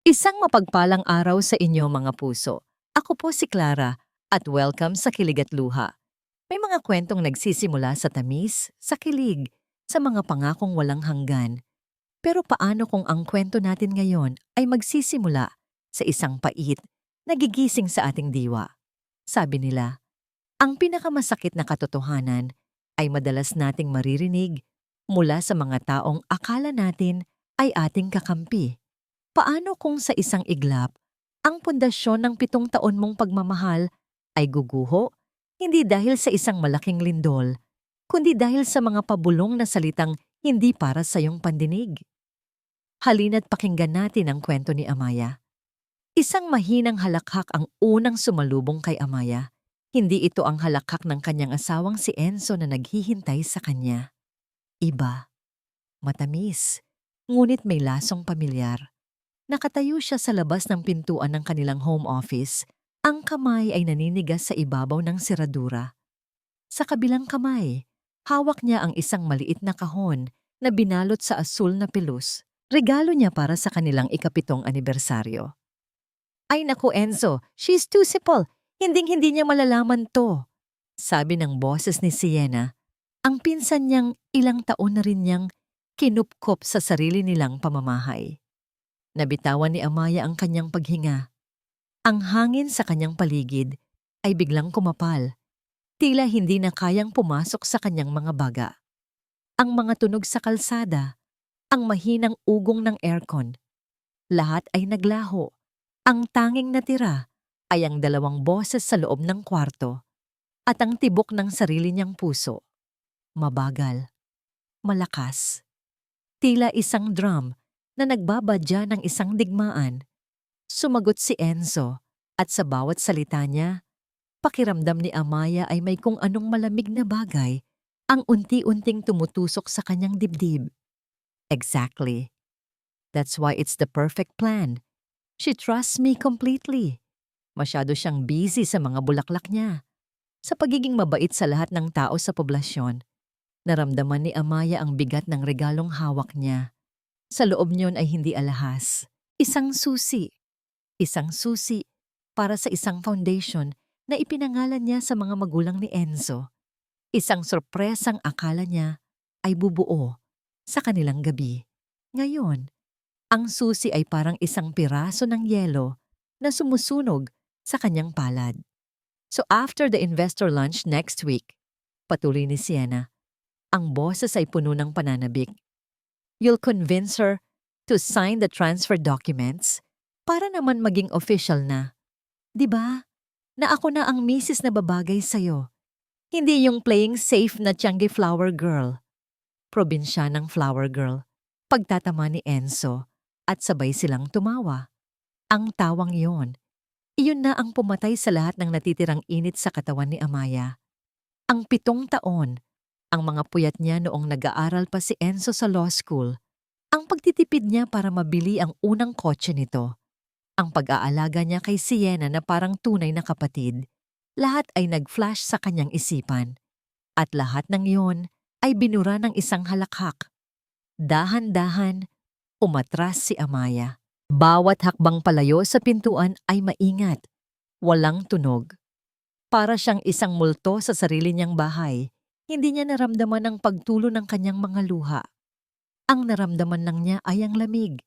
Isang mapagpalang araw sa inyo mga puso. Ako po si Clara at welcome sa Kilig at Luha. May mga kwentong nagsisimula sa tamis, sa kilig, sa mga pangakong walang hanggan. Pero paano kung ang kwento natin ngayon ay magsisimula sa isang pait, nagigising sa ating diwa? Sabi nila, ang pinakamasakit na katotohanan ay madalas nating maririnig mula sa mga taong akala natin ay ating kakampi. Paano kung sa isang iglap, ang pundasyon ng 7 taon mong pagmamahal ay guguho, hindi dahil sa isang malaking lindol, kundi dahil sa mga pabulong na salitang hindi para sa iyong pandinig? Halina't pakinggan natin ang kwento ni Amaya. Isang mahinang halakhak ang unang sumalubong kay Amaya. Hindi ito ang halakhak ng kanyang asawang si Enzo na naghihintay sa kanya. Iba, matamis, ngunit may lasong pamilyar. Nakatayo siya sa labas ng pintuan ng kanilang home office. Ang kamay ay naninigas sa ibabaw ng seradura. Sa kabilang kamay, hawak niya ang isang maliit na kahon na binalot sa asul na pelus. Regalo niya para sa kanilang ika-7 anibersaryo. Ay naku Enzo, she's too simple. Hinding-hindi niya malalaman to. Sabi ng boses ni Sienna, ang pinsan niyang ilang taon na rin niyang kinupkop sa sarili nilang pamamahay. Nabitawan ni Amaya ang kanyang paghinga. Ang hangin sa kanyang paligid ay biglang kumapal. Tila hindi na kayang pumasok sa kanyang mga baga. Ang mga tunog sa kalsada, ang mahinang ugong ng aircon, lahat ay naglaho. Ang tanging natira ay ang 2 boses sa loob ng kwarto at ang tibok ng sarili niyang puso. Mabagal, malakas, tila isang drum na nagbabadya ng isang digmaan. Sumagot si Enzo at sa bawat salita niya, pakiramdam ni Amaya ay may kung anong malamig na bagay ang unti-unting tumutusok sa kanyang dibdib. Exactly. That's why it's the perfect plan. She trusts me completely. Masyado siyang busy sa mga bulaklak niya. Sa pagiging mabait sa lahat ng tao sa poblasyon, naramdaman ni Amaya ang bigat ng regalong hawak niya. Sa loob niyon ay hindi alahas. Isang susi. Isang susi para sa isang foundation na ipinangalan niya sa mga magulang ni Enzo. Isang sorpresang akala niya ay bubuo sa kanilang gabi. Ngayon, ang susi ay parang isang piraso ng yelo na sumusunog sa kanyang palad. So after the investor lunch next week, patuloy ni Sienna, ang boses ay puno ng pananabik. You'll convince her to sign the transfer documents para naman maging official na. 'Di ba? Na ako na ang misis na babagay sa'yo. Hindi yung playing safe na Tiangge flower girl. Probinsyanang flower girl. Pagtatama ni Enzo at sabay silang tumawa. Ang tawang iyon na ang pumatay sa lahat ng natitirang init sa katawan ni Amaya. Ang 7 taon, ang mga puyat niya noong nag-aaral pa si Enzo sa law school, ang pagtitipid niya para mabili ang unang kotse nito, ang pag-aalaga niya kay Sienna na parang tunay na kapatid, lahat ay nag-flash sa kanyang isipan. At lahat ng iyon ay binura ng isang halakhak. Dahan-dahan, umatras si Amaya. Bawat hakbang palayo sa pintuan ay maingat, walang tunog. Para siyang isang multo sa sarili niyang bahay, hindi niya naramdaman ang pagtulo ng kanyang mga luha. Ang naramdaman lang niya ay ang lamig.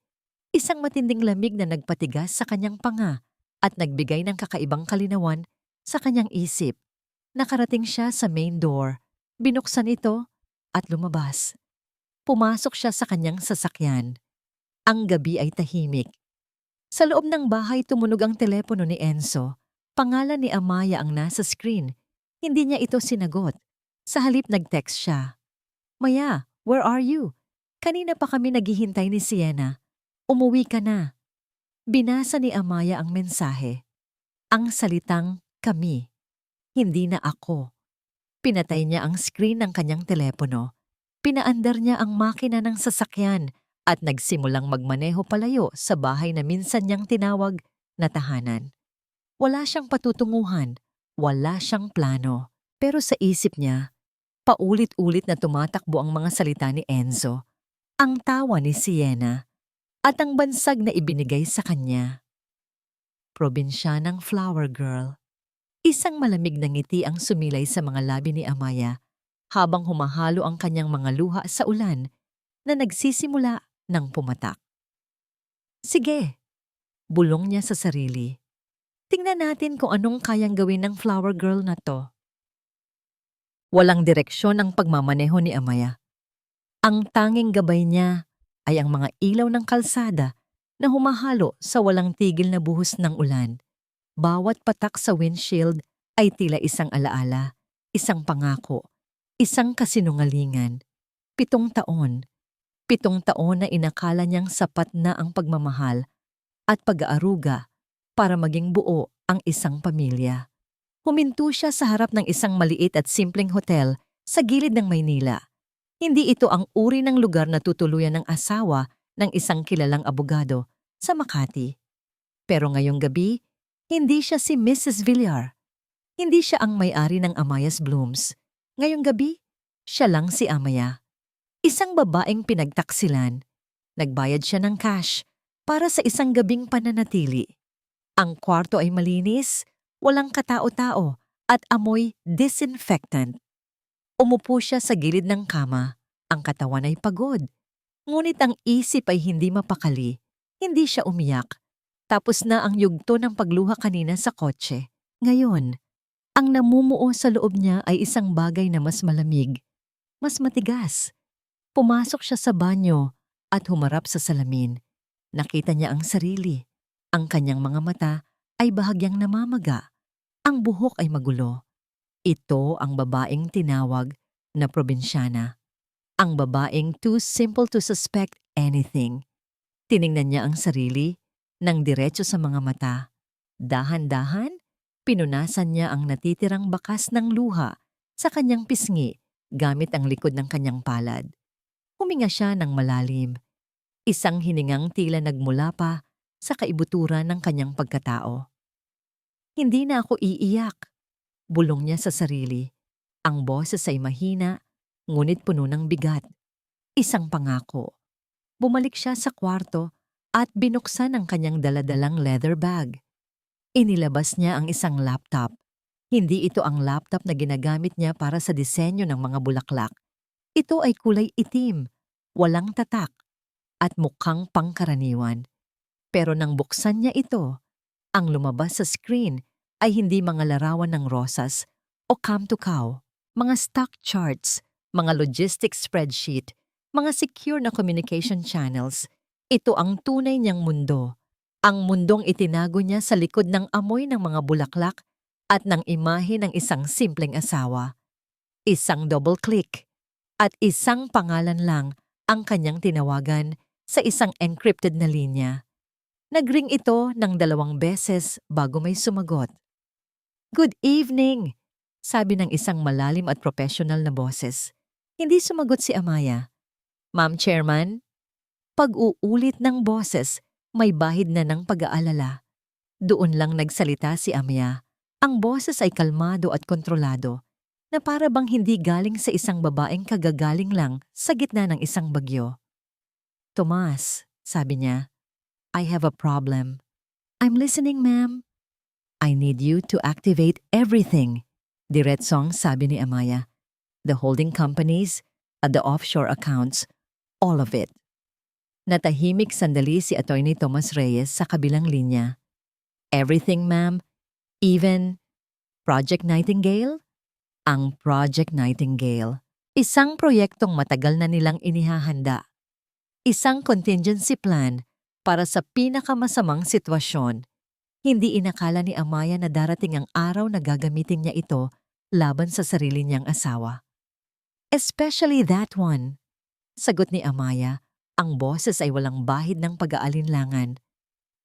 Isang matinding lamig na nagpatigas sa kanyang panga at nagbigay ng kakaibang kalinawan sa kanyang isip. Nakarating siya sa main door, binuksan ito at lumabas. Pumasok siya sa kanyang sasakyan. Ang gabi ay tahimik. Sa loob ng bahay tumunog ang telepono ni Enzo. Pangalan ni Amaya ang nasa screen. Hindi niya ito sinagot. Sa halip nag-text siya. Maya, where are you? Kanina pa kami naghihintay ni Sienna. Umuwi ka na. Binasa ni Amaya ang mensahe. Ang salitang kami, hindi na ako. Pinatay niya ang screen ng kanyang telepono. Pinaandar niya ang makina ng sasakyan at nagsimulang magmaneho palayo sa bahay na minsan niyang tinawag na tahanan. Wala siyang patutunguhan, wala siyang plano. Pero sa isip niya, paulit-ulit na tumatakbo ang mga salita ni Enzo. Ang tawa ni Sienna, at ang bansag na ibinigay sa kanya. Probinsyanang flower girl. Isang malamig na ngiti ang sumilay sa mga labi ni Amaya habang humahalo ang kanyang mga luha sa ulan na nagsisimula ng pumatak. Sige, bulong niya sa sarili. Tingnan natin kung anong kayang gawin ng flower girl na to. Walang direksyon ang pagmamaneho ni Amaya. Ang tanging gabay niya ay ang mga ilaw ng kalsada na humahalo sa walang tigil na buhos ng ulan. Bawat patak sa windshield ay tila isang alaala, isang pangako, isang kasinungalingan. 7 taon. 7 taon na inakala niyang sapat na ang pagmamahal at pag-aaruga para maging buo ang isang pamilya. Huminto siya sa harap ng isang maliit at simpleng hotel sa gilid ng Maynila. Hindi ito ang uri ng lugar na tutuluyan ng asawa ng isang kilalang abogado sa Makati. Pero ngayong gabi, hindi siya si Mrs. Villar. Hindi siya ang may-ari ng Amaya's Blooms. Ngayong gabi, siya lang si Amaya. Isang babaeng pinagtaksilan. Nagbayad siya ng cash para sa isang gabing pananatili. Ang kwarto ay malinis, walang katao-tao at amoy disinfectant. Umupo siya sa gilid ng kama. Ang katawan ay pagod. Ngunit ang isip ay hindi mapakali. Hindi siya umiyak. Tapos na ang yugto ng pagluha kanina sa kotse. Ngayon, ang namumuo sa loob niya ay isang bagay na mas malamig, mas matigas. Pumasok siya sa banyo at humarap sa salamin. Nakita niya ang sarili. Ang kanyang mga mata ay bahagyang namamaga. Ang buhok ay magulo. Ito ang babaeng tinawag na probinsyana. Ang babaeng too simple to suspect anything. Tiningnan niya ang sarili ng diretso sa mga mata. Dahan-dahan, pinunasan niya ang natitirang bakas ng luha sa kanyang pisngi gamit ang likod ng kanyang palad. Huminga siya ng malalim. Isang hiningang tila nagmula pa sa kaibuturan ng kanyang pagkatao. Hindi na ako iiyak, bulong niya sa sarili. Ang boses ay mahina, ngunit puno ng bigat. Isang pangako. Bumalik siya sa kwarto at binuksan ang kanyang daladalang leather bag. Inilabas niya ang isang laptop. Hindi ito ang laptop na ginagamit niya para sa disenyo ng mga bulaklak. Ito ay kulay itim, walang tatak, at mukhang pangkaraniwan. Pero nang buksan niya ito, ang lumabas sa screen ay hindi mga larawan ng rosas o come to cow, mga stock charts, mga logistics spreadsheet, mga secure na communication channels. Ito ang tunay niyang mundo. Ang mundong itinago niya sa likod ng amoy ng mga bulaklak at ng imahe ng isang simpleng asawa. Isang double click at isang pangalan lang ang kanyang tinawagan sa isang encrypted na linya. Nagring ito ng 2 beses bago may sumagot. "Good evening," sabi ng isang malalim at professional na boses. Hindi sumagot si Amaya. "Ma'am Chairman?" Pag-uulit ng boses, may bahid na ng pag-aalala. Doon lang nagsalita si Amaya. Ang boses ay kalmado at kontrolado, na para bang hindi galing sa isang babaeng kagagaling lang sa gitna ng isang bagyo. "Tomas," sabi niya, "I have a problem." "I'm listening, ma'am." "I need you to activate everything," diretsong sabi ni Amaya. "The holding companies at the offshore accounts, all of it." Natahimik sandali si Attorney Tomas Reyes sa kabilang linya. "Everything, ma'am? Even Project Nightingale?" Ang Project Nightingale, isang proyektong matagal na nilang inihahanda. Isang contingency plan para sa pinakamasamang sitwasyon. Hindi inakala ni Amaya na darating ang araw na gagamitin niya ito laban sa sarili niyang asawa. "Especially that one," sagot ni Amaya. Ang boses ay walang bahid ng pag-aalinlangan.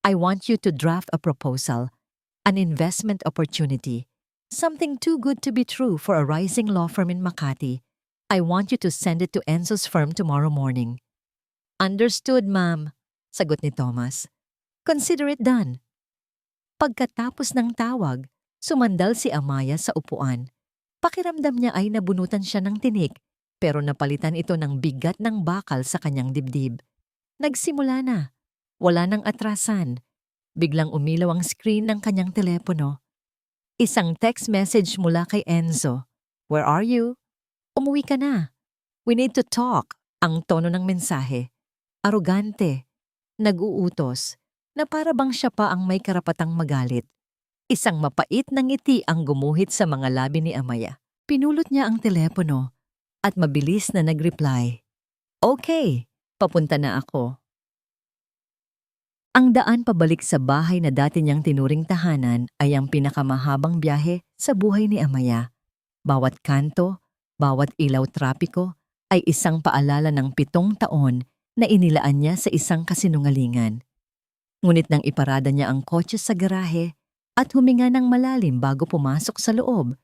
"I want you to draft a proposal, an investment opportunity, something too good to be true for a rising law firm in Makati. I want you to send it to Enzo's firm tomorrow morning." "Understood, ma'am," sagot ni Thomas. "Consider it done." Pagkatapos ng tawag, sumandal si Amaya sa upuan. Pakiramdam niya ay nabunutan siya ng tinik, pero napalitan ito ng bigat ng bakal sa kanyang dibdib. Nagsimula na. Wala nang atrasan. Biglang umilaw ang screen ng kanyang telepono. Isang text message mula kay Enzo. Where are you? Umuwi ka na. We need to talk. Ang tono ng mensahe. Arogante. Nag-uutos. Na para bang siya pa ang may karapatang magalit. Isang mapait na ngiti ang gumuhit sa mga labi ni Amaya. Pinulot niya ang telepono at mabilis na nag-reply. Okay, papunta na ako. Ang daan pabalik sa bahay na dati niyang tinuring tahanan ay ang pinakamahabang biyahe sa buhay ni Amaya. Bawat kanto, bawat ilaw trapiko ay isang paalala ng 7 taon na inilaan niya sa isang kasinungalingan. Ngunit nang iparada niya ang kotse sa garahe at huminga ng malalim bago pumasok sa loob,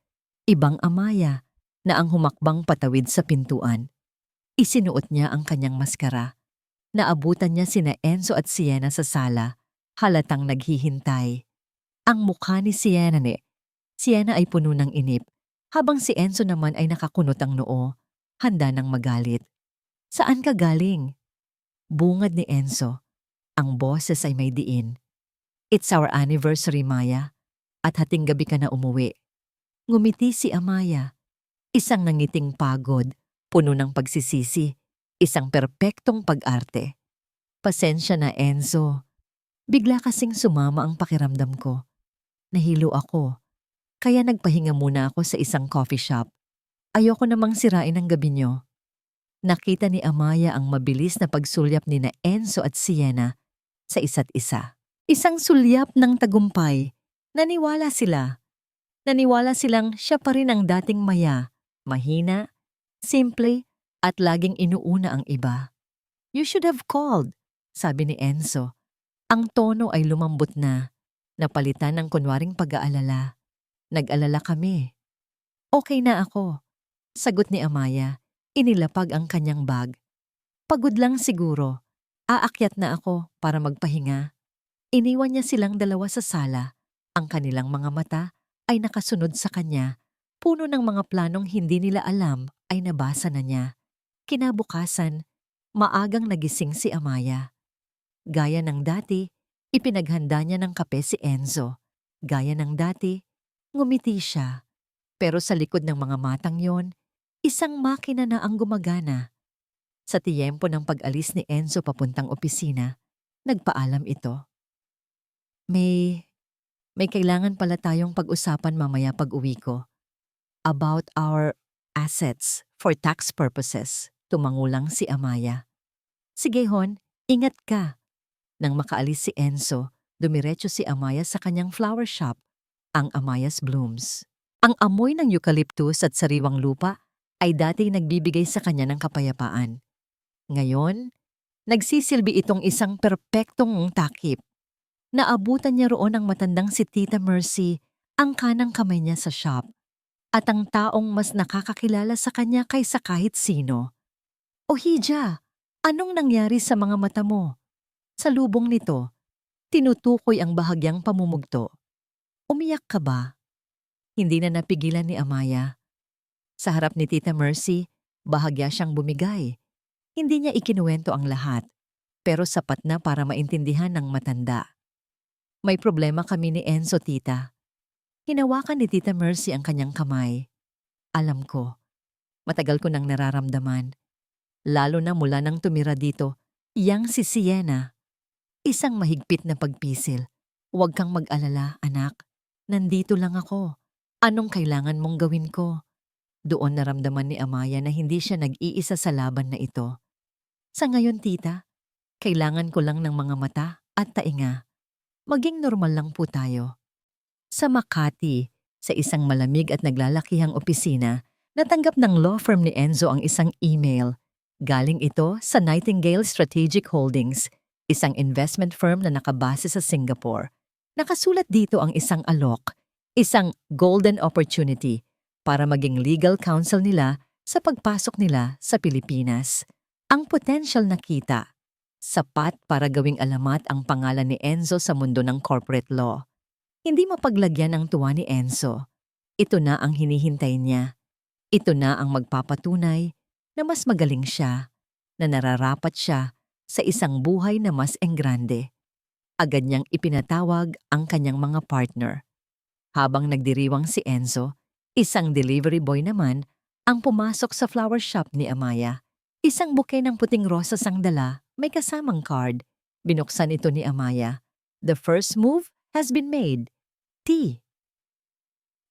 ibang Amaya na ang humakbang patawid sa pintuan. Isinuot niya ang kanyang maskara. Naabutan niya sina Enzo at Sienna sa sala, halatang naghihintay. Ang mukha ni Sienna ay puno ng inip, habang si Enzo naman ay nakakunot ang noo, handa ng magalit. Saan ka galing? Bungad ni Enzo. Ang boses ay may diin. It's our anniversary, Maya, at hating gabi ka na umuwi. Ngumiti si Amaya. Isang nangiting pagod, puno ng pagsisisi. Isang perpektong pag-arte. Pasensya na, Enzo. Bigla kasing sumama ang pakiramdam ko. Nahilo ako. Kaya nagpahinga muna ako sa isang coffee shop. Ayoko namang sirain ang gabi niyo. Nakita ni Amaya ang mabilis na pagsulyap ni na Enzo at Sienna sa isa't isa. Isang sulyap ng tagumpay. Naniwala sila. Naniwala silang siya pa rin ang dating Maya. Mahina, simple, at laging inuuna ang iba. You should have called, sabi ni Enzo. Ang tono ay lumambot na, napalitan ng kunwaring pag-aalala. Nag-alala kami. Okay na ako, sagot ni Amaya. Inilapag ang kanyang bag. Pagod lang siguro. Aakyat na ako para magpahinga. Iniwan niya silang dalawa sa sala. Ang kanilang mga mata ay nakasunod sa kanya. Puno ng mga planong hindi nila alam ay nabasa na niya. Kinabukasan, maagang nagising si Amaya. Gaya ng dati, ipinaghanda niya ng kape si Enzo. Gaya ng dati, ngumiti siya. Pero sa likod ng mga matang yon, isang makina na ang gumagana. Sa tiyempo ng pag-alis ni Enzo papuntang opisina, nagpaalam ito. May kailangan pala tayong pag-usapan mamaya pag-uwi ko. About our assets for tax purposes. Tumangulang si Amaya. Sige hon, ingat ka. Nang makaalis si Enzo, dumiretso si Amaya sa kanyang flower shop, ang Amaya's Blooms. Ang amoy ng eucalyptus at sariwang lupa ay dati nagbibigay sa kanya ng kapayapaan. Ngayon, nagsisilbi itong isang perpektong takip. Naabutan niya roon ang matandang si Tita Mercy, ang kanang kamay niya sa shop, at ang taong mas nakakakilala sa kanya kaysa kahit sino. O Hija, anong nangyari sa mga mata mo? Sa lubong nito, tinutukoy ang bahagyang pamumugto. Umiyak ka ba? Hindi na napigilan ni Amaya. Sa harap ni Tita Mercy, bahagya siyang bumigay. Hindi niya ikinuwento ang lahat, pero sapat na para maintindihan ng matanda. May problema kami ni Enzo, tita. Hinawakan ni Tita Mercy ang kanyang kamay. Alam ko, matagal ko nang nararamdaman. Lalo na mula nang tumira dito, yang si Sienna. Isang mahigpit na pagpisil. Huwag kang mag-alala, anak. Nandito lang ako. Anong kailangan mong gawin ko? Doon naramdaman ni Amaya na hindi siya nag-iisa sa laban na ito. Sa ngayon, tita, kailangan ko lang ng mga mata at tainga. Maging normal lang po tayo. Sa Makati, sa isang malamig at naglalakihang opisina, natanggap ng law firm ni Enzo ang isang email. Galing ito sa Nightingale Strategic Holdings, isang investment firm na nakabase sa Singapore. Nakasulat dito ang isang alok, isang golden opportunity para maging legal counsel nila sa pagpasok nila sa Pilipinas. Ang potential na kita, sapat para gawing alamat ang pangalan ni Enzo sa mundo ng corporate law. Hindi mapaglagyan ang tuwa ni Enzo. Ito na ang hinihintay niya. Ito na ang magpapatunay na mas magaling siya, na nararapat siya sa isang buhay na mas enggrande. Agad niyang ipinatawag ang kanyang mga partner. Habang nagdiriwang si Enzo, isang delivery boy naman ang pumasok sa flower shop ni Amaya. Isang bouquet ng puting rosas ang dala, may kasamang card. Binuksan ito ni Amaya. The first move has been made. Tea.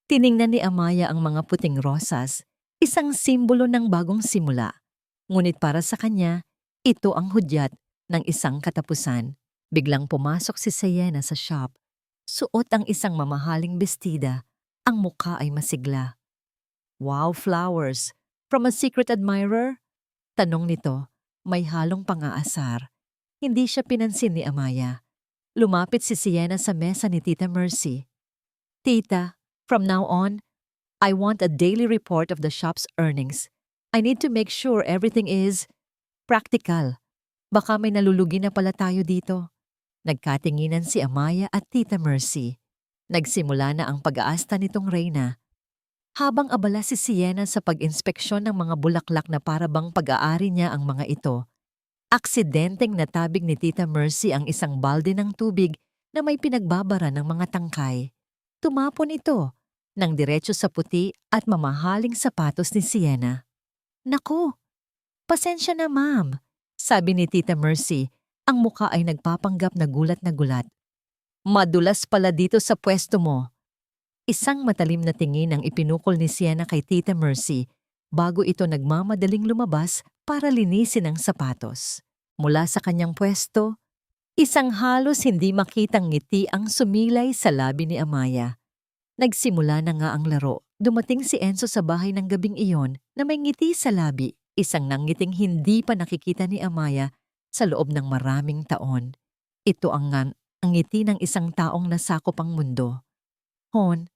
Tiningnan ni Amaya ang mga puting rosas, isang simbolo ng bagong simula. Ngunit para sa kanya, ito ang hudyat ng isang katapusan. Biglang pumasok si Sienna sa shop. Suot ang isang mamahaling bestida. Ang mukha ay masigla. Wow, flowers! From a secret admirer? Tanong nito, may halong pang-aasar. Hindi siya pinansin ni Amaya. Lumapit si Sienna sa mesa ni Tita Mercy. Tita, from now on, I want a daily report of the shop's earnings. I need to make sure everything is practical. Baka may nalulugi na pala tayo dito. Nagkatinginan si Amaya at Tita Mercy. Nagsimula na ang pag-aasta nitong Reyna. Habang abala si Sienna sa pag-inspeksyon ng mga bulaklak na parabang pag-aari niya ang mga ito, aksidenteng natabig ni Tita Mercy ang isang balde ng tubig na may pinagbabara ng mga tangkay. Tumapon ito nang diretso sa puti at mamahaling sapatos ni Sienna. Naku, pasensya na ma'am, sabi ni Tita Mercy. Ang muka ay nagpapanggap na gulat na gulat. Madulas pala dito sa pwesto mo. Isang matalim na tingin ang ipinukol ni Sienna kay Tita Mercy bago ito nagmamadaling lumabas para linisin ang sapatos. Mula sa kanyang pwesto, isang halos hindi makitang ngiti ang sumilay sa labi ni Amaya. Nagsimula na nga ang laro. Dumating si Enzo sa bahay ng gabing iyon na may ngiti sa labi. Isang nangiting hindi pa nakikita ni Amaya sa loob ng maraming taon. Ito ang ngiti ng isang taong nasakop ang mundo. Hon,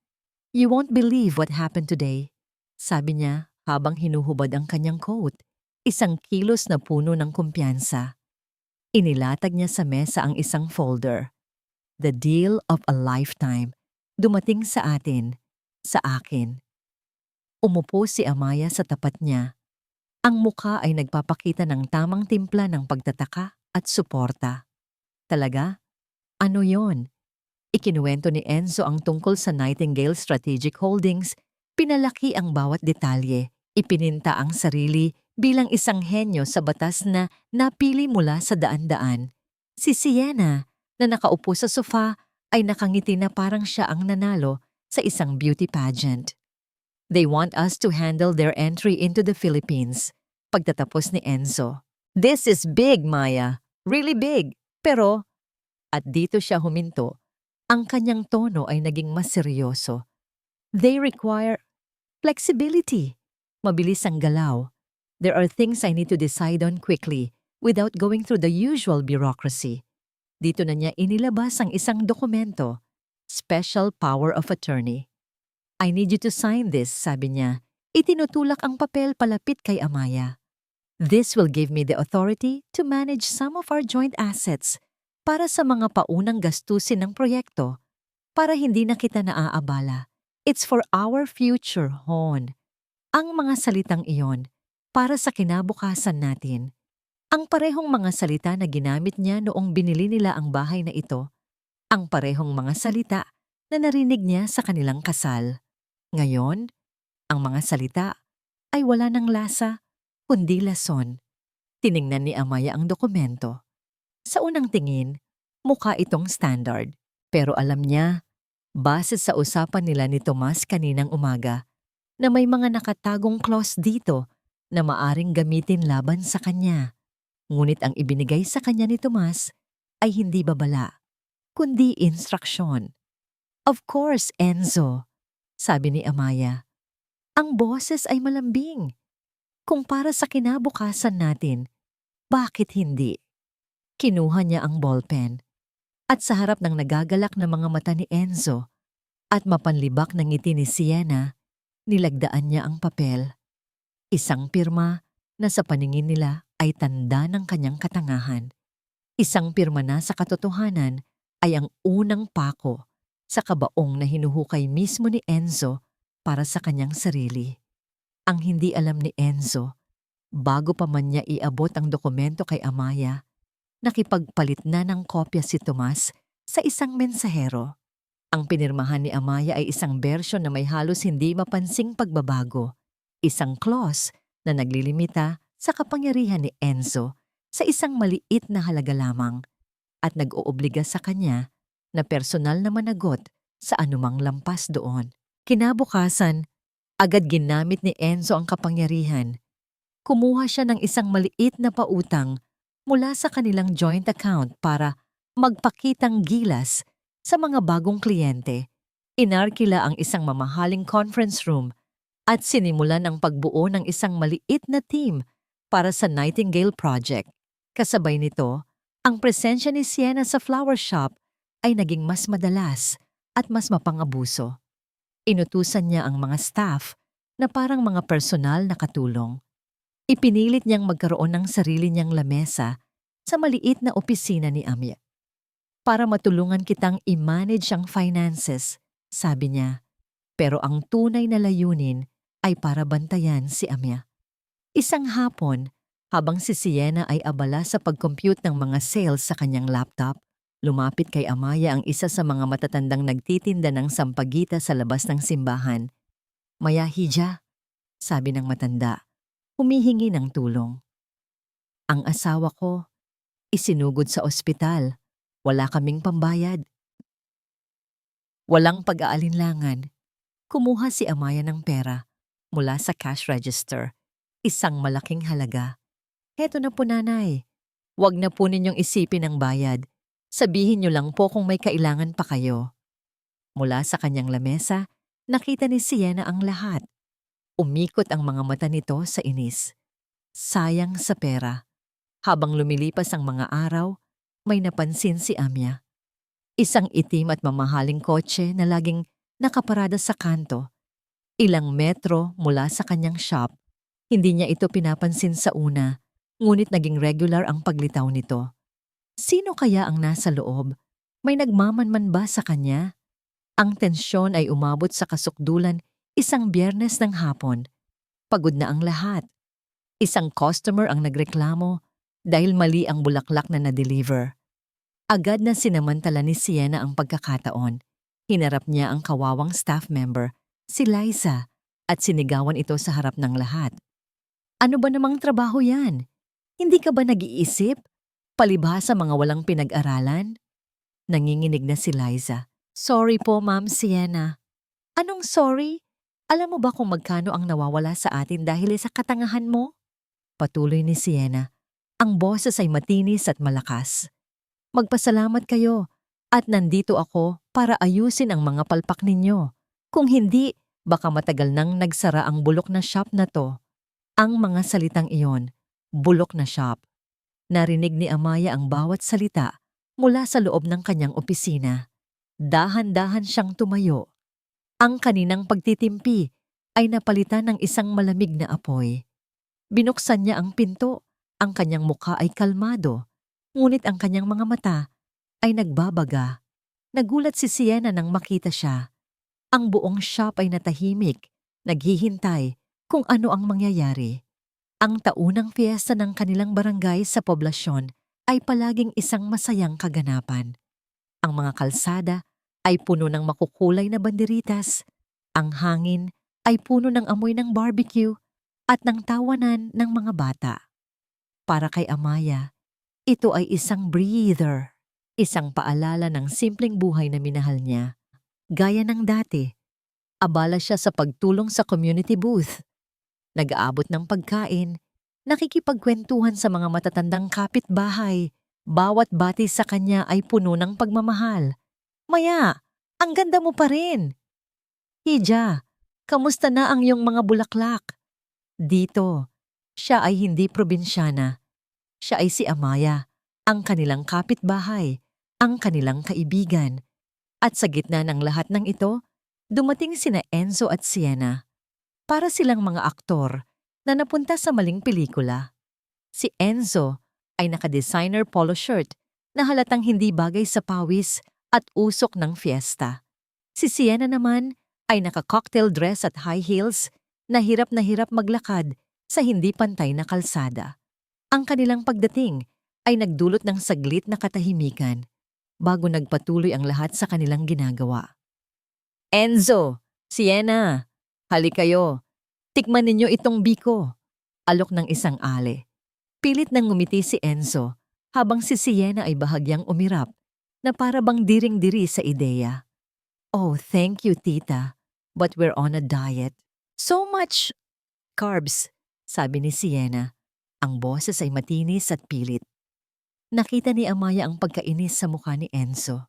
you won't believe what happened today, sabi niya habang hinuhubad ang kanyang coat. Isang kilos na puno ng kumpiyansa. Inilatag niya sa mesa ang isang folder. The deal of a lifetime. Dumating sa atin, sa akin. Umupo si Amaya sa tapat niya. Ang mukha ay nagpapakita ng tamang timpla ng pagtataka at suporta. Talaga? Ano yon? Ikinuwento ni Enzo ang tungkol sa Nightingale Strategic Holdings. Pinalaki ang bawat detalye. Ipininta ang sarili bilang isang henyo sa batas na napili mula sa daan-daan. Si Sienna, na nakaupo sa sofa, ay nakangiti na parang siya ang nanalo sa isang beauty pageant. They want us to handle their entry into the Philippines. Pagtatapos ni Enzo. This is big, Maya. Really big. Pero, at dito siya huminto, ang kanyang tono ay naging mas seryoso. They require flexibility. Mabilis ang galaw. There are things I need to decide on quickly without going through the usual bureaucracy. Dito na niya inilabas ang isang dokumento. Special Power of Attorney. I need you to sign this, sabi niya. Itinutulak ang papel palapit kay Amaya. This will give me the authority to manage some of our joint assets para sa mga paunang gastusin ng proyekto, para hindi na kita naaabala. It's for our future, Hon. Ang mga salitang iyon, para sa kinabukasan natin. Ang parehong mga salita na ginamit niya noong binili nila ang bahay na ito, ang parehong mga salita na narinig niya sa kanilang kasal. Ngayon, ang mga salita ay wala ng lasa, kundi lason. Tiningnan ni Amaya ang dokumento. Sa unang tingin, mukha itong standard. Pero alam niya, base sa usapan nila ni Tomas kaninang umaga, na may mga nakatagong clause dito na maaring gamitin laban sa kanya. Ngunit ang ibinigay sa kanya ni Tomas ay hindi babala, kundi instruksyon. Of course, Enzo, sabi ni Amaya. Ang boses ay malambing. Kung para sa kinabukasan natin, bakit hindi? Kinuha niya ang ballpen at sa harap ng nagagalak na mga mata ni Enzo at mapanlibak ng ngiti ni Sienna, nilagdaan niya ang papel. Isang pirma na sa paningin nila ay tanda ng kanyang katangahan. Isang pirma na sa katotohanan ay ang unang pako sa kabaong na hinuhukay mismo ni Enzo para sa kanyang sarili. Ang hindi alam ni Enzo, bago pa man niya iabot ang dokumento kay Amaya, Nakipagpalit na ng kopya si Tomas sa isang mensahero. Ang pinirmahan ni Amaya ay isang bersyon na may halos hindi mapansing pagbabago. Isang clause na naglilimita sa kapangyarihan ni Enzo sa isang maliit na halaga lamang at nag-oobliga sa kanya na personal na managot sa anumang lampas doon. Kinabukasan, agad ginamit ni Enzo ang kapangyarihan. Kumuha siya ng isang maliit na pautang mula sa kanilang joint account para magpakitang gilas sa mga bagong kliyente. Inarkila ang isang mamahaling conference room at sinimulan ang pagbuo ng isang maliit na team para sa Nightingale Project. Kasabay nito, ang presensya ni Sienna sa flower shop ay naging mas madalas at mas mapang-abuso. Inutusan niya ang mga staff na parang mga personal na katulong. Ipinilit niyang magkaroon ng sarili niyang lamesa sa maliit na opisina ni Amya. Para matulungan kitang i-manage ang finances, sabi niya. Pero ang tunay na layunin ay para bantayan si Amya. Isang hapon, habang si Sienna ay abala sa pag-compute ng mga sales sa kanyang laptop, lumapit kay Amaya ang isa sa mga matatandang nagtitinda ng sampagita sa labas ng simbahan. "Maya Hija," sabi ng matanda, humihingi ng tulong. "Ang asawa ko, isinugod sa ospital. Wala kaming pambayad." Walang pag-aalinlangan, kumuha si Amaya ng pera mula sa cash register, isang malaking halaga. "Heto na po nanay, wag na po ninyong isipin ang bayad. Sabihin niyo lang po kung may kailangan pa kayo." Mula sa kanyang lamesa, nakita ni Sienna ang lahat. Umikot ang mga mata nito sa inis. Sayang sa pera. Habang lumilipas ang mga araw, may napansin si Amya. Isang itim at mamahaling kotse na laging nakaparada sa kanto. Ilang metro mula sa kanyang shop. Hindi niya ito pinapansin sa una, ngunit naging regular ang paglitaw nito. Sino kaya ang nasa loob? May nagmamanman ba sa kanya? Ang tensyon ay umabot sa kasukdulan isang Biyernes ng hapon. Pagod na ang lahat. Isang customer ang nagreklamo dahil mali ang bulaklak na na-deliver. Agad na sinamantala ni Sienna ang pagkakataon. Hinarap niya ang kawawang staff member, si Liza, at sinigawan ito sa harap ng lahat. "Ano ba namang trabaho yan? Hindi ka ba nag-iisip? Palibhasa mga walang pinag-aralan?" Nanginginig na si Liza. "Sorry po, Ma'am Sienna." "Anong sorry? Alam mo ba kung magkano ang nawawala sa atin dahil sa katangahan mo?" Patuloy ni Sienna. Ang boses ay matinis at malakas. "Magpasalamat kayo at nandito ako para ayusin ang mga palpak ninyo. Kung hindi, baka matagal nang nagsara ang bulok na shop na to." Ang mga salitang iyon, bulok na shop. Narinig ni Amaya ang bawat salita mula sa loob ng kanyang opisina. Dahan-dahan siyang tumayo. Ang kaninang pagtitimpi ay napalitan ng isang malamig na apoy. Binuksan niya ang pinto, ang kanyang mukha ay kalmado, ngunit ang kanyang mga mata ay nagbabaga. Nagulat si Sienna nang makita siya. Ang buong shop ay natahimik, naghihintay kung ano ang mangyayari. Ang taunang fiesta ng kanilang barangay sa poblasyon ay palaging isang masayang kaganapan. Ang mga kalsada ay puno ng makukulay na banderitas. Ang hangin ay puno ng amoy ng barbecue at ng tawanan ng mga bata. Para kay Amaya, ito ay isang breather, isang paalala ng simpleng buhay na minahal niya. Gaya ng dati, abala siya sa pagtulong sa community booth. Nag-aabot ng pagkain, nakikipagkwentuhan sa mga matatandang kapitbahay. Bawat bati sa kanya ay puno ng pagmamahal. "Maya, ang ganda mo pa rin." "Hija, kamusta na ang iyong mga bulaklak?" Dito, siya ay hindi probinsyana. Siya ay si Amaya, ang kanilang kapitbahay, ang kanilang kaibigan. At sa gitna ng lahat ng ito, dumating sina Enzo at Sienna. Para silang mga aktor na napunta sa maling pelikula. Si Enzo ay naka-designer polo shirt na halatang hindi bagay sa pawis at usok ng fiesta. Si Sienna naman ay naka-cocktail dress at high heels na hirap maglakad sa hindi pantay na kalsada. Ang kanilang pagdating ay nagdulot ng saglit na katahimikan bago nagpatuloy ang lahat sa kanilang ginagawa. Enzo, Sienna, hali kayo. Tikman ninyo itong biko. Alok ng isang ale. Pilit nang ngumiti si Enzo habang si Sienna ay bahagyang umirap na para bang diring-diri sa ideya. Oh, thank you, tita. But we're on a diet. So much carbs, sabi ni Sienna. Ang boses ay matinis at pilit. Nakita ni Amaya ang pagkainis sa mukha ni Enzo.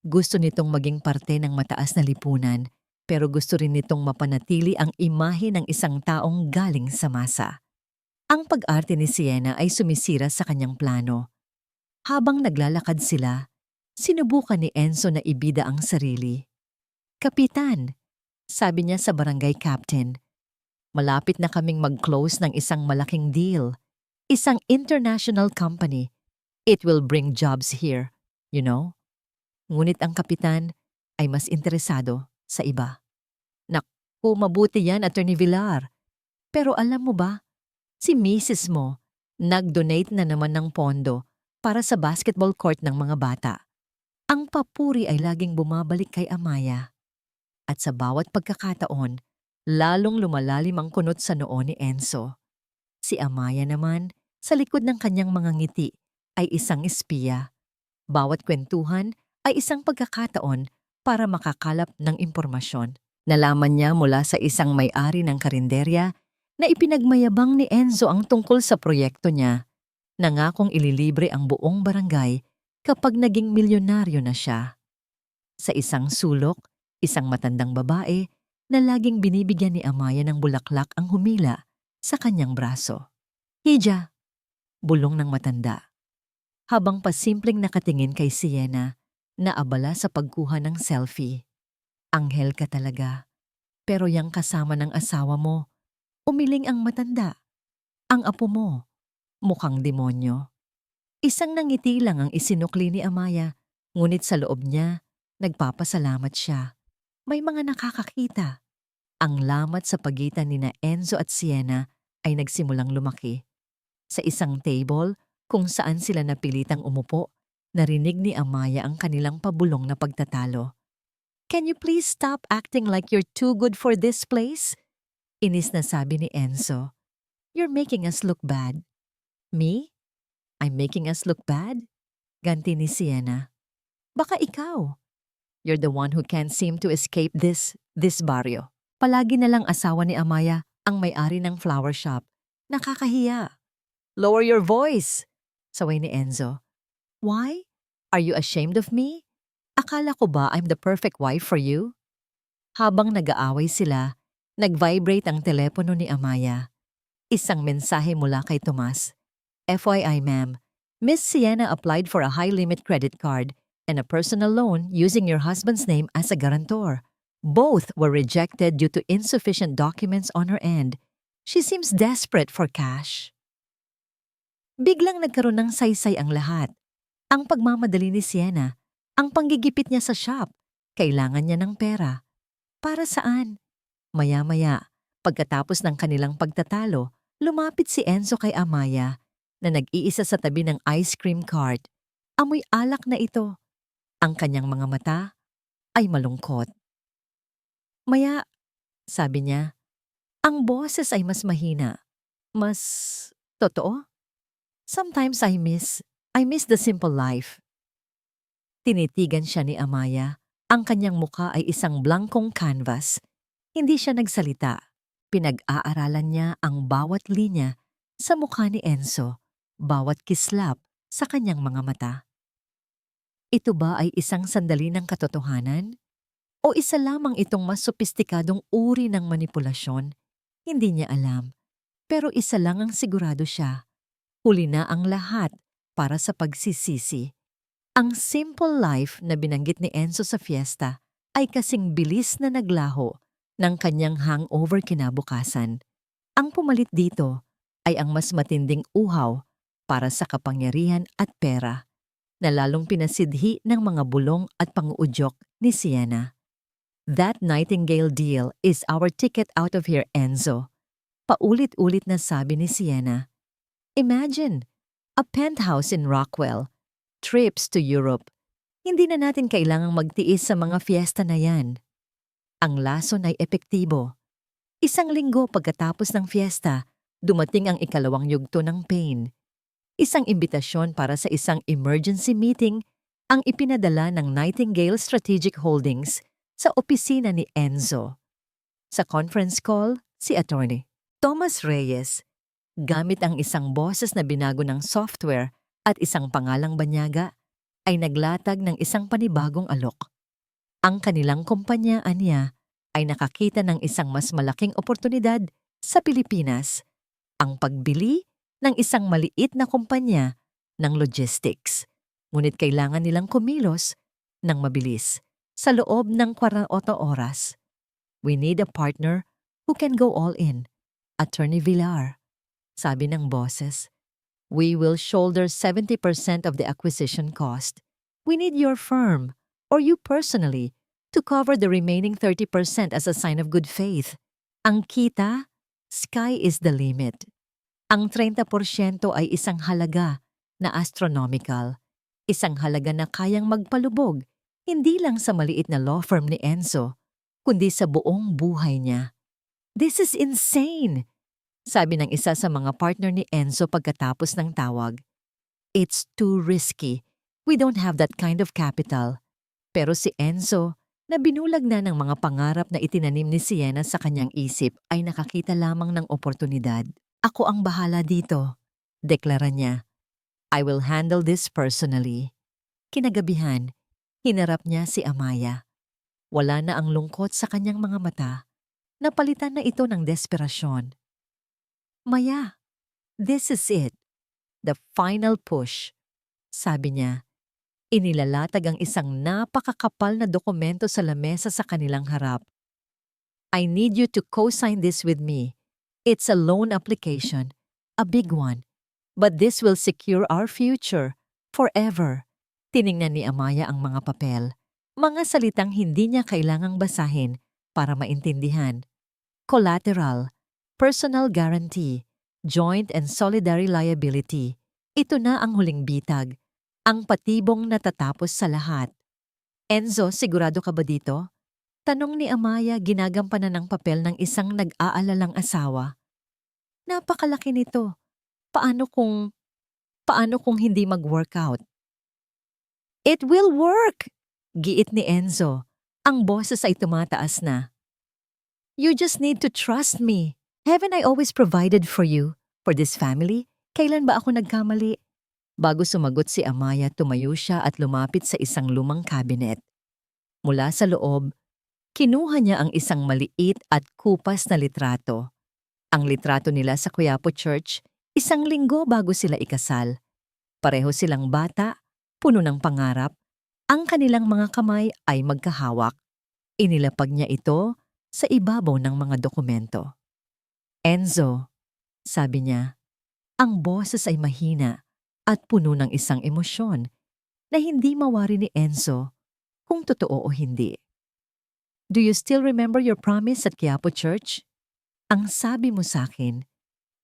Gusto nitong maging parte ng mataas na lipunan, pero gusto rin nitong mapanatili ang imahe ng isang taong galing sa masa. Ang pag-arte ni Sienna ay sumisira sa kanyang plano. Habang naglalakad sila, sinubukan ni Enzo na ibida ang sarili. Kapitan, sabi niya sa barangay captain, malapit na kaming mag-close ng isang malaking deal. Isang international company. It will bring jobs here, you know? Ngunit ang kapitan ay mas interesado sa iba. Naku, mabuti yan, Attorney Villar. Pero alam mo ba, si Mrs. mo nag-donate na naman ng pondo para sa basketball court ng mga bata. Ang papuri ay laging bumabalik kay Amaya. At sa bawat pagkakataon, lalong lumalalim ang kunot sa noo ni Enzo. Si Amaya naman, sa likod ng kanyang mga ngiti, ay isang espiya. Bawat kwentuhan ay isang pagkakataon para makakalap ng impormasyon. Nalaman niya mula sa isang may-ari ng karinderya na ipinagmayabang ni Enzo ang tungkol sa proyekto niya. Nangakong ililibre ang buong barangay kapag naging milyonaryo na siya. Sa isang sulok, isang matandang babae na laging binibigyan ni Amaya ng bulaklak ang humila sa kanyang braso. Hija, bulong ng matanda. Habang pasimpleng nakatingin kay Sienna, naabala sa pagkuha ng selfie. Anghel ka talaga. Pero yang kasama ng asawa mo, umiling ang matanda. Ang apo mo, mukhang demonyo. Isang nangiti lang ang isinukli ni Amaya, ngunit sa loob niya, nagpapasalamat siya. May mga nakakakita. Ang lamat sa pagitan ni Enzo at Sienna ay nagsimulang lumaki. Sa isang table, kung saan sila napilitang umupo, narinig ni Amaya ang kanilang pabulong na pagtatalo. Can you please stop acting like you're too good for this place? Inis na sabi ni Enzo. You're making us look bad. Me? I'm making us look bad? Ganti ni Sienna. Baka ikaw. You're the one who can't seem to escape this barrio. Palagi na lang asawa ni Amaya ang may-ari ng flower shop. Nakakahiya. Lower your voice, saway ni Enzo. Why? Are you ashamed of me? Akala ko ba I'm the perfect wife for you? Habang nag-aaway sila, nag-vibrate ang telepono ni Amaya. Isang mensahe mula kay Tomas. FYI ma'am, Miss Sienna applied for a high-limit credit card and a personal loan using your husband's name as a guarantor. Both were rejected due to insufficient documents on her end. She seems desperate for cash. Biglang nagkaroon ng saysay ang lahat. Ang pagmamadali ni Sienna, ang panggigipit niya sa shop, kailangan niya ng pera. Para saan? Maya-maya, pagkatapos ng kanilang pagtatalo, lumapit si Enzo kay Amaya na nag-iisa sa tabi ng ice cream cart. Amoy alak na ito. Ang kanyang mga mata ay malungkot. Maya, sabi niya, ang boses ay mas mahina. Mas totoo? Sometimes I miss the simple life. Tinitigan siya ni Amaya. Ang kanyang mukha ay isang blankong canvas. Hindi siya nagsalita. Pinag-aaralan niya ang bawat linya sa mukha ni Enzo, bawat kislap sa kanyang mga mata. Ito ba ay isang sandali ng katotohanan? O isa lamang itong mas sopistikadong uri ng manipulasyon? Hindi niya alam. Pero isa lang ang sigurado siya. Huli na ang lahat para sa pagsisisi. Ang simple life na binanggit ni Enzo sa fiesta ay kasing bilis na naglaho ng kanyang hangover kinabukasan. Ang pumalit dito ay ang mas matinding uhaw para sa kapangyarihan at pera na lalong pinasidhi ng mga bulong at panguudyok ni Sienna. That Nightingale deal is our ticket out of here, Enzo. Paulit-ulit na sabi ni Sienna. Imagine, A penthouse in Rockwell. Trips to Europe. Hindi na natin kailangang magtiis sa mga fiesta na yan. Ang lason ay epektibo. Isang linggo pagkatapos ng fiesta, dumating ang ikalawang yugto ng pain. Isang imbitasyon para sa isang emergency meeting ang ipinadala ng Nightingale Strategic Holdings sa opisina ni Enzo. Sa conference call, si Attorney Thomas Reyes, gamit ang isang boses na binago ng software at isang pangalang banyaga, ay naglatag ng isang panibagong alok. Ang kanilang kumpanya niya ay nakakita ng isang mas malaking oportunidad sa Pilipinas, ang pagbili ng isang maliit na kumpanya ng logistics. Ngunit kailangan nilang kumilos ng mabilis sa loob ng 48 oras. We need a partner who can go all in. Attorney Villar, sabi ng bosses. We will shoulder 70% of the acquisition cost. We need your firm, or you personally, to cover the remaining 30% as a sign of good faith. Ang kita, sky is the limit. Ang 30% ay isang halaga na astronomical. Isang halaga na kayang magpalubog, hindi lang sa maliit na law firm ni Enzo, kundi sa buong buhay niya. This is insane, sabi ng isa sa mga partner ni Enzo pagkatapos ng tawag. It's too risky. We don't have that kind of capital. Pero si Enzo, na binulag na ng mga pangarap na itinanim ni Sienna sa kanyang isip, ay nakakita lamang ng oportunidad. Ako ang bahala dito, deklara niya. I will handle this personally. Kinagabihan, hinarap niya si Amaya. Wala na ang lungkot sa kanyang mga mata. Napalitan na ito ng desperasyon. Maya, this is it. The final push. Sabi niya. Inilalatag ang isang napakakapal na dokumento sa lamesa sa kanilang harap. I need you to co-sign this with me. It's a loan application, a big one. But this will secure our future, forever. Tiningnan ni Amaya ang mga papel. Mga salitang hindi niya kailangang basahin para maintindihan. Collateral, personal guarantee, joint and solidary liability. Ito na ang huling bitag. Ang patibong natatapos sa lahat. Enzo, sigurado ka ba dito? Tanong ni Amaya ginagampanan ng papel ng isang nag-aalalang asawa. Napakalaki nito. Paano kung hindi mag-workout? It will work! Giit ni Enzo. Ang boses ay tumataas na. You just need to trust me. Haven't I always provided for you, for this family? Kailan ba ako nagkamali? Bago sumagot si Amaya, tumayo siya at lumapit sa isang lumang cabinet. Mula sa loob, kinuha niya ang isang maliit at kupas na litrato. Ang litrato nila sa Quiapo Church, isang linggo bago sila ikasal. Pareho silang bata, puno ng pangarap. Ang kanilang mga kamay ay magkahawak. Inilapag niya ito sa ibabaw ng mga dokumento. Enzo, sabi niya, ang boses ay mahina at puno ng isang emosyon na hindi mawari ni Enzo kung totoo o hindi. Do you still remember your promise at Quiapo Church? Ang sabi mo sa akin,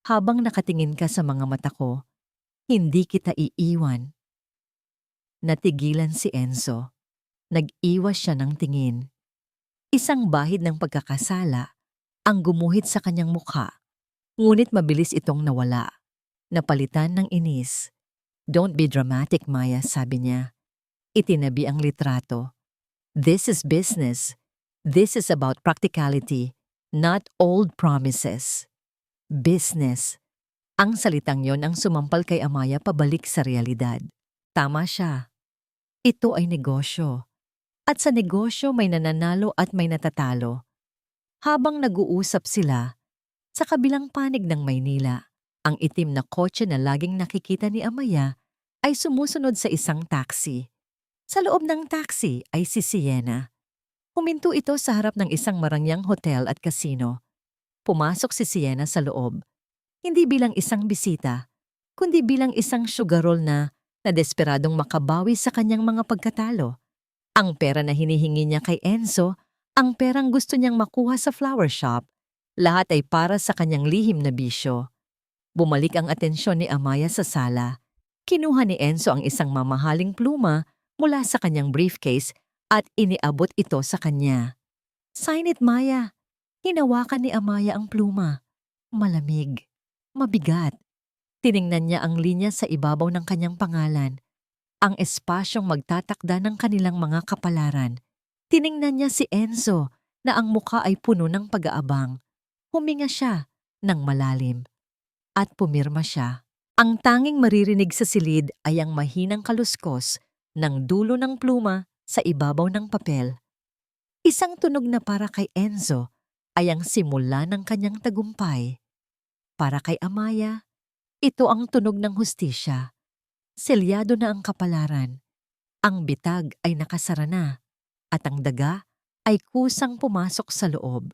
habang nakatingin ka sa mga mata ko, hindi kita iiwan. Natigilan si Enzo. Nag-iwas siya ng tingin. Isang bahid ng pagkakasala ang gumuhit sa kanyang mukha, ngunit mabilis itong nawala. Napalitan ng inis. Don't be dramatic, Maya, sabi niya. Itinabi ang litrato. This is business. This is about practicality, not old promises. Business. Ang salitang yon ang sumampal kay Amaya pabalik sa realidad. Tama siya. Ito ay negosyo. At sa negosyo may nananalo at may natatalo. Habang nag-uusap sila, sa kabilang panig ng Maynila, ang itim na kotse na laging nakikita ni Amaya ay sumusunod sa isang taxi. Sa loob ng taxi ay si Sienna. Huminto ito sa harap ng isang marangyang hotel at casino. Pumasok si Sienna sa loob. Hindi bilang isang bisita, kundi bilang isang sugarol na desperadong makabawi sa kanyang mga pagkatalo. Ang pera na hinihingi niya kay Enzo, ang perang gusto niyang makuha sa flower shop, lahat ay para sa kanyang lihim na bisyo. Bumalik ang atensyon ni Amaya sa sala. Kinuha ni Enzo ang isang mamahaling pluma mula sa kanyang briefcase at iniabot ito sa kanya. "Sign it, Maya." Hinawakan ni Amaya ang pluma. Malamig. Mabigat. Tiningnan niya ang linya sa ibabaw ng kanyang pangalan. Ang espasyong magtatakda ng kanilang mga kapalaran. Tiningnan niya si Enzo na ang muka ay puno ng pag-aabang. Huminga siya ng malalim. At pumirma siya. Ang tanging maririnig sa silid ay ang mahinang kaluskos ng dulo ng pluma sa ibabaw ng papel. Isang tunog na para kay Enzo ay ang simula ng kanyang tagumpay. Para kay Amaya, ito ang tunog ng hustisya. Selyado na ang kapalaran. Ang bitag ay nakasara na at ang daga ay kusang pumasok sa loob.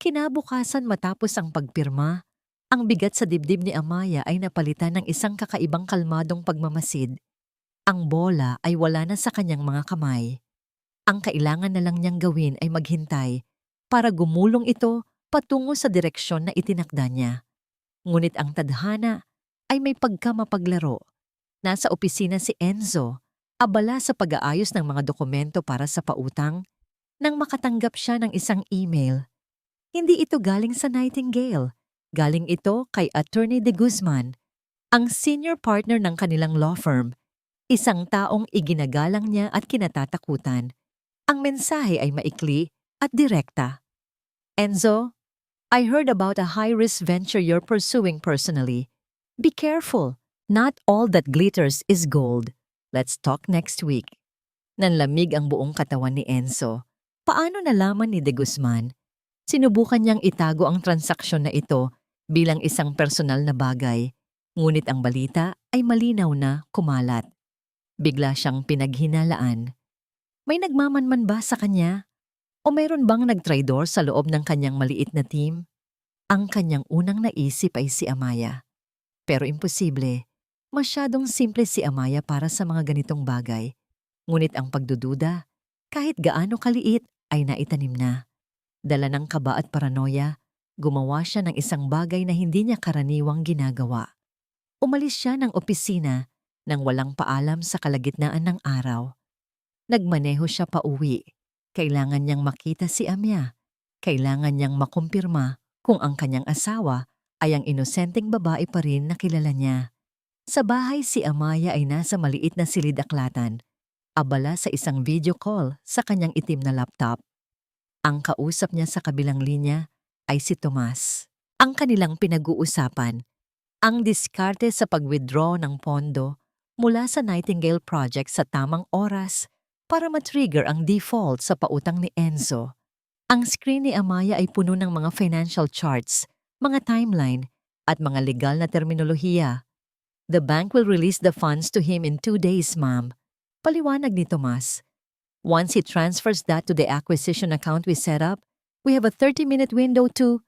Kinabukasan matapos ang pagpirma, ang bigat sa dibdib ni Amaya ay napalitan ng isang kakaibang kalmadong pagmamasid. Ang bola ay wala na sa kanyang mga kamay. Ang kailangan na lang niyang gawin ay maghintay para gumulong ito patungo sa direksyon na itinakda niya. Ngunit ang tadhana ay may pagkamapaglaro. Nasa opisina si Enzo, abala sa pag-aayos ng mga dokumento para sa pautang, nang makatanggap siya ng isang email. Hindi ito galing sa Nightingale. Galing ito kay Attorney De Guzman, ang senior partner ng kanilang law firm. Isang taong iginagalang niya at kinatatakutan. Ang mensahe ay maikli at direkta. "Enzo, I heard about a high-risk venture you're pursuing personally. Be careful. Not all that glitters is gold. Let's talk next week." Nanlamig ang buong katawan ni Enzo. Paano nalaman ni De Guzman? Sinubukan niyang itago ang transaksyon na ito bilang isang personal na bagay, ngunit ang balita ay malinaw na kumalat. Bigla siyang pinaghinalaan. May nagmamanman ba sa kanya? O mayroon bang nagtraidor sa loob ng kanyang maliit na team? Ang kanyang unang naisip ay si Amaya. Pero imposible. Masyadong simple si Amaya para sa mga ganitong bagay. Ngunit ang pagdududa, kahit gaano kaliit, ay naitanim na. Dala ng kaba at paranoia, gumawa siya ng isang bagay na hindi niya karaniwang ginagawa. Umalis siya ng opisina nang walang paalam sa kalagitnaan ng araw. Nagmaneho siya pauwi. Kailangan niyang makita si Amya. Kailangan niyang makumpirma kung ang kanyang asawa ay ang inosenteng babae pa rin na kilala niya. Sa bahay si Amaya ay nasa maliit na silid-aklatan, abala sa isang video call sa kanyang itim na laptop. Ang kausap niya sa kabilang linya ay si Tomas. Ang kanilang pinag-uusapan, ang diskarte sa pag-withdraw ng pondo mula sa Nightingale Project sa tamang oras para matrigger ang default sa pautang ni Enzo. Ang screen ni Amaya ay puno ng mga financial charts, mga timeline, at mga legal na terminolohiya. "The bank will release the funds to him in 2 days, ma'am," paliwanag ni Tomas. "Once he transfers that to the acquisition account we set up, we have a 30-minute window to..."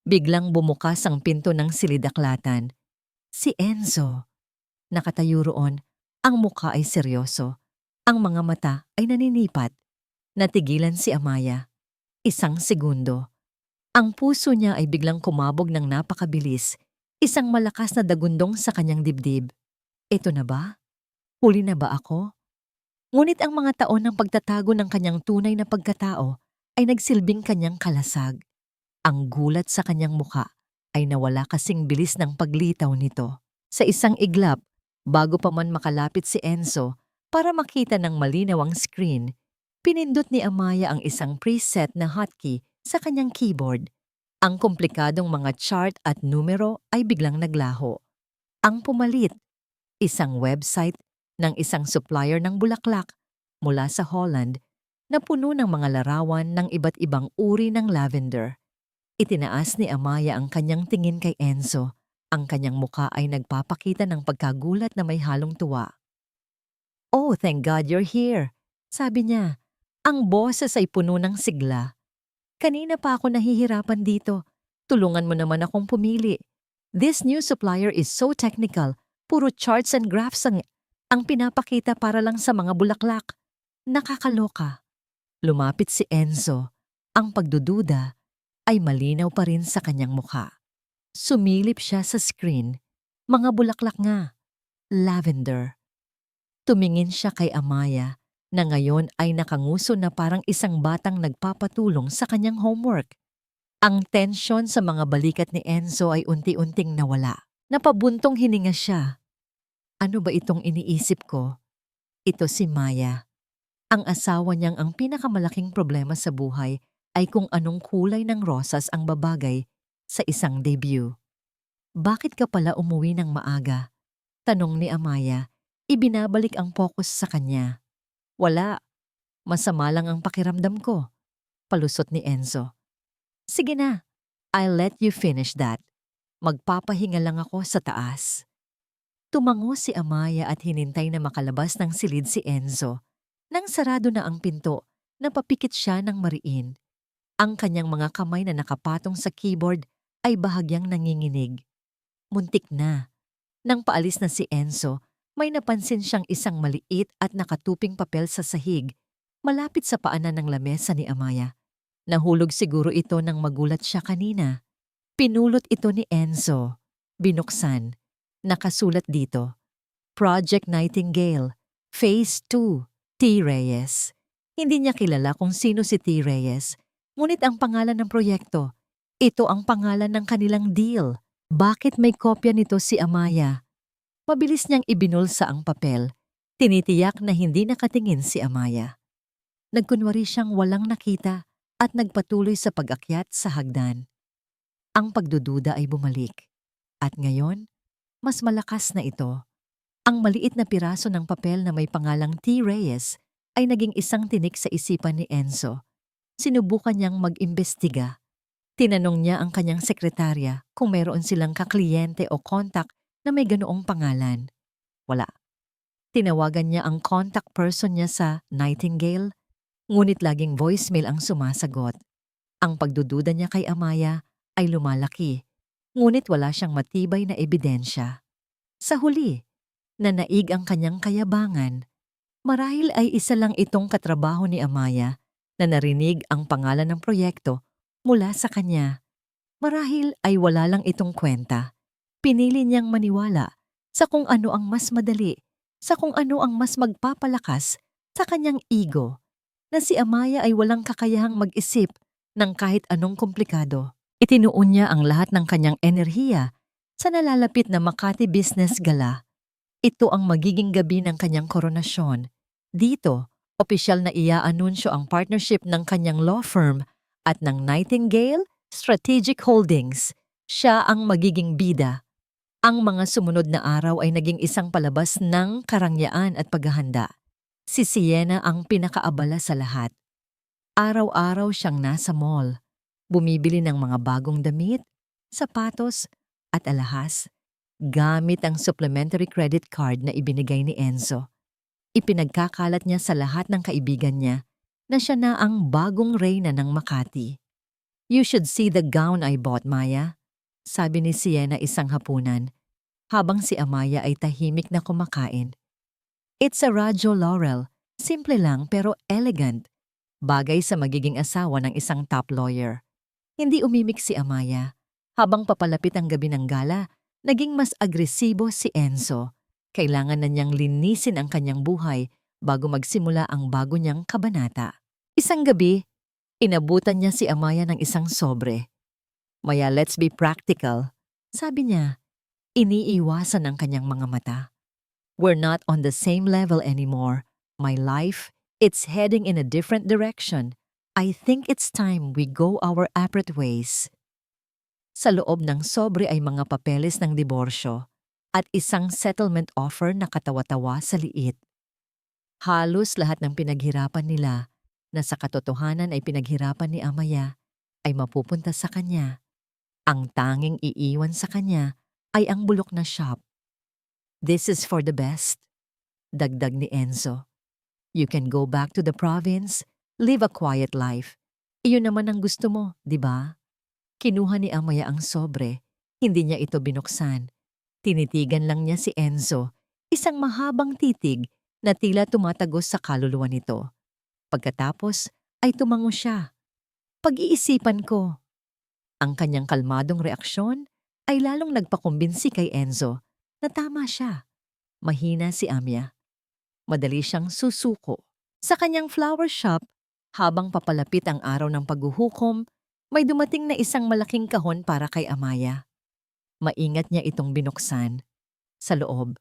Biglang bumukas ang pinto ng silid-aklatan. Si Enzo. Nakatayo roon, ang muka ay seryoso. Ang mga mata ay naninipat. Natigilan si Amaya. Isang segundo. Ang puso niya ay biglang kumabog ng napakabilis. Isang malakas na dagundong sa kanyang dibdib. Ito na ba? Huli na ba ako? Ngunit ang mga taon ng pagtatago ng kanyang tunay na pagkatao ay nagsilbing kanyang kalasag. Ang gulat sa kanyang muka ay nawala kasing bilis ng paglitaw nito. Sa isang iglap, bago pa man makalapit si Enzo para makita ng malinaw ang screen, pinindot ni Amaya ang isang preset na hotkey sa kanyang keyboard. Ang komplikadong mga chart at numero ay biglang naglaho. Ang pumalit, isang website ng isang supplier ng bulaklak mula sa Holland na puno ng mga larawan ng iba't ibang uri ng lavender. Itinaas ni Amaya ang kanyang tingin kay Enzo. Ang kanyang muka ay nagpapakita ng pagkagulat na may halong tuwa. "Oh, thank God you're here," sabi niya. Ang boses ay puno ng sigla. "Kanina pa ako nahihirapan dito. Tulungan mo naman akong pumili. This new supplier is so technical. Puro charts and graphs ang pinapakita para lang sa mga bulaklak. Nakakaloka." Lumapit si Enzo. Ang pagdududa ay malinaw pa rin sa kanyang mukha. Sumilip siya sa screen. Mga bulaklak nga. lavender. Tumingin siya kay Amaya na ngayon ay nakanguso na parang isang batang nagpapatulong sa kanyang homework. Ang tensyon sa mga balikat ni Enzo ay unti-unting nawala. Napabuntong hininga siya. Ano ba itong iniisip ko? Ito si Maya. Ang asawa niyang ang pinakamalaking problema sa buhay ay kung anong kulay ng rosas ang babagay sa isang debut. Bakit ka pala umuwi ng maaga? Tanong ni Amaya. Ibinabalik ang focus sa kanya. Wala. Masama lang ang pakiramdam ko. Palusot ni Enzo. Sige na. I'll let you finish that. Magpapahinga lang ako sa taas. Tumango si Amaya at hinintay na makalabas ng silid si Enzo. Nang sarado na ang pinto, napapikit siya ng mariin. Ang kanyang mga kamay na nakapatong sa keyboard ay bahagyang nanginginig. Muntik na. Nang paalis na si Enzo, may napansin siyang isang maliit at nakatuping papel sa sahig, malapit sa paanan ng lamesa ni Amaya. Nahulog siguro ito nang magulat siya kanina. Pinulot ito ni Enzo. Binuksan. Nakasulat dito, Project Nightingale, Phase 2, T. Reyes. Hindi niya kilala kung sino si T. Reyes, ngunit ang pangalan ng proyekto, ito ang pangalan ng kanilang deal. Bakit may kopya nito si Amaya? Mabilis niyang ibinulsa ang papel. Tinitiyak na hindi nakatingin si Amaya. Nagkunwari siyang walang nakita at nagpatuloy sa pag-akyat sa hagdan. Ang pagdududa ay bumalik. At ngayon, mas malakas na ito. Ang maliit na piraso ng papel na may pangalang T. Reyes ay naging isang tinik sa isipan ni Enzo. Sinubukan niyang mag-imbestiga. Tinanong niya ang kanyang sekretarya kung mayroon silang kakliyente o kontak na may ganoong pangalan. Wala. Tinawagan niya ang contact person niya sa Nightingale, ngunit laging voicemail ang sumasagot. Ang pagdududa niya kay Amaya ay lumalaki, ngunit wala siyang matibay na ebidensya. Sa huli, nanaig ang kanyang kayabangan. Marahil ay isa lang itong katrabaho ni Amaya na narinig ang pangalan ng proyekto mula sa kanya. Marahil ay wala lang itong kwenta. Pinili niyang maniwala sa kung ano ang mas madali, sa kung ano ang mas magpapalakas sa kanyang ego, na si Amaya ay walang kakayahang mag-isip ng kahit anong komplikado. Itinuon niya ang lahat ng kanyang enerhiya sa nalalapit na Makati Business Gala. Ito ang magiging gabi ng kanyang koronasyon. Dito, opisyal na iaanunsyo ang partnership ng kanyang law firm at ng Nightingale Strategic Holdings. Siya ang magiging bida. Ang mga sumunod na araw ay naging isang palabas ng karangyaan at paghahanda. Si Sienna ang pinakaabala sa lahat. Araw-araw siyang nasa mall. Bumibili ng mga bagong damit, sapatos, at alahas, gamit ang supplementary credit card na ibinigay ni Enzo. Ipinagkakalat niya sa lahat ng kaibigan niya na siya na ang bagong reyna ng Makati. You should see the gown I bought, Maya, sabi ni Sienna isang hapunan, habang si Amaya ay tahimik na kumakain. It's a Radjo Laurel, simple lang pero elegant, bagay sa magiging asawa ng isang top lawyer. Hindi umimik si Amaya. Habang papalapit ang gabi ng gala, naging mas agresibo si Enzo. Kailangan na niyang linisin ang kanyang buhay bago magsimula ang bago niyang kabanata. Isang gabi, inabutan niya si Amaya ng isang sobre. Maya, let's be practical, sabi niya. Iniiwasan ang kanyang mga mata. We're not on the same level anymore. My life, it's heading in a different direction. I think it's time we go our separate ways. Sa loob ng sobre ay mga papeles ng diborsyo at isang settlement offer na katawa-tawa sa liit. Halos lahat ng pinaghirapan nila na sa katotohanan ay pinaghirapan ni Amaya ay mapupunta sa kanya. Ang tanging iiwan sa kanya ay ang bulok na shop. This is for the best, dagdag ni Enzo. You can go back to the province, live a quiet life. Iyon naman ang gusto mo, di ba? Kinuha ni Amaya ang sobre. Hindi niya ito binuksan. Tinitigan lang niya si Enzo, isang mahabang titig na tila tumatagos sa kaluluwa nito. Pagkatapos ay tumango siya. Pag-iisipan ko. Ang kanyang kalmadong reaksyon ay lalong nagpakumbinsi kay Enzo na tama siya. Mahina si Amya. Madali siyang susuko. Sa kanyang flower shop, habang papalapit ang araw ng paghuhukom, may dumating na isang malaking kahon para kay Amaya. Maingat niya itong binuksan. Sa loob,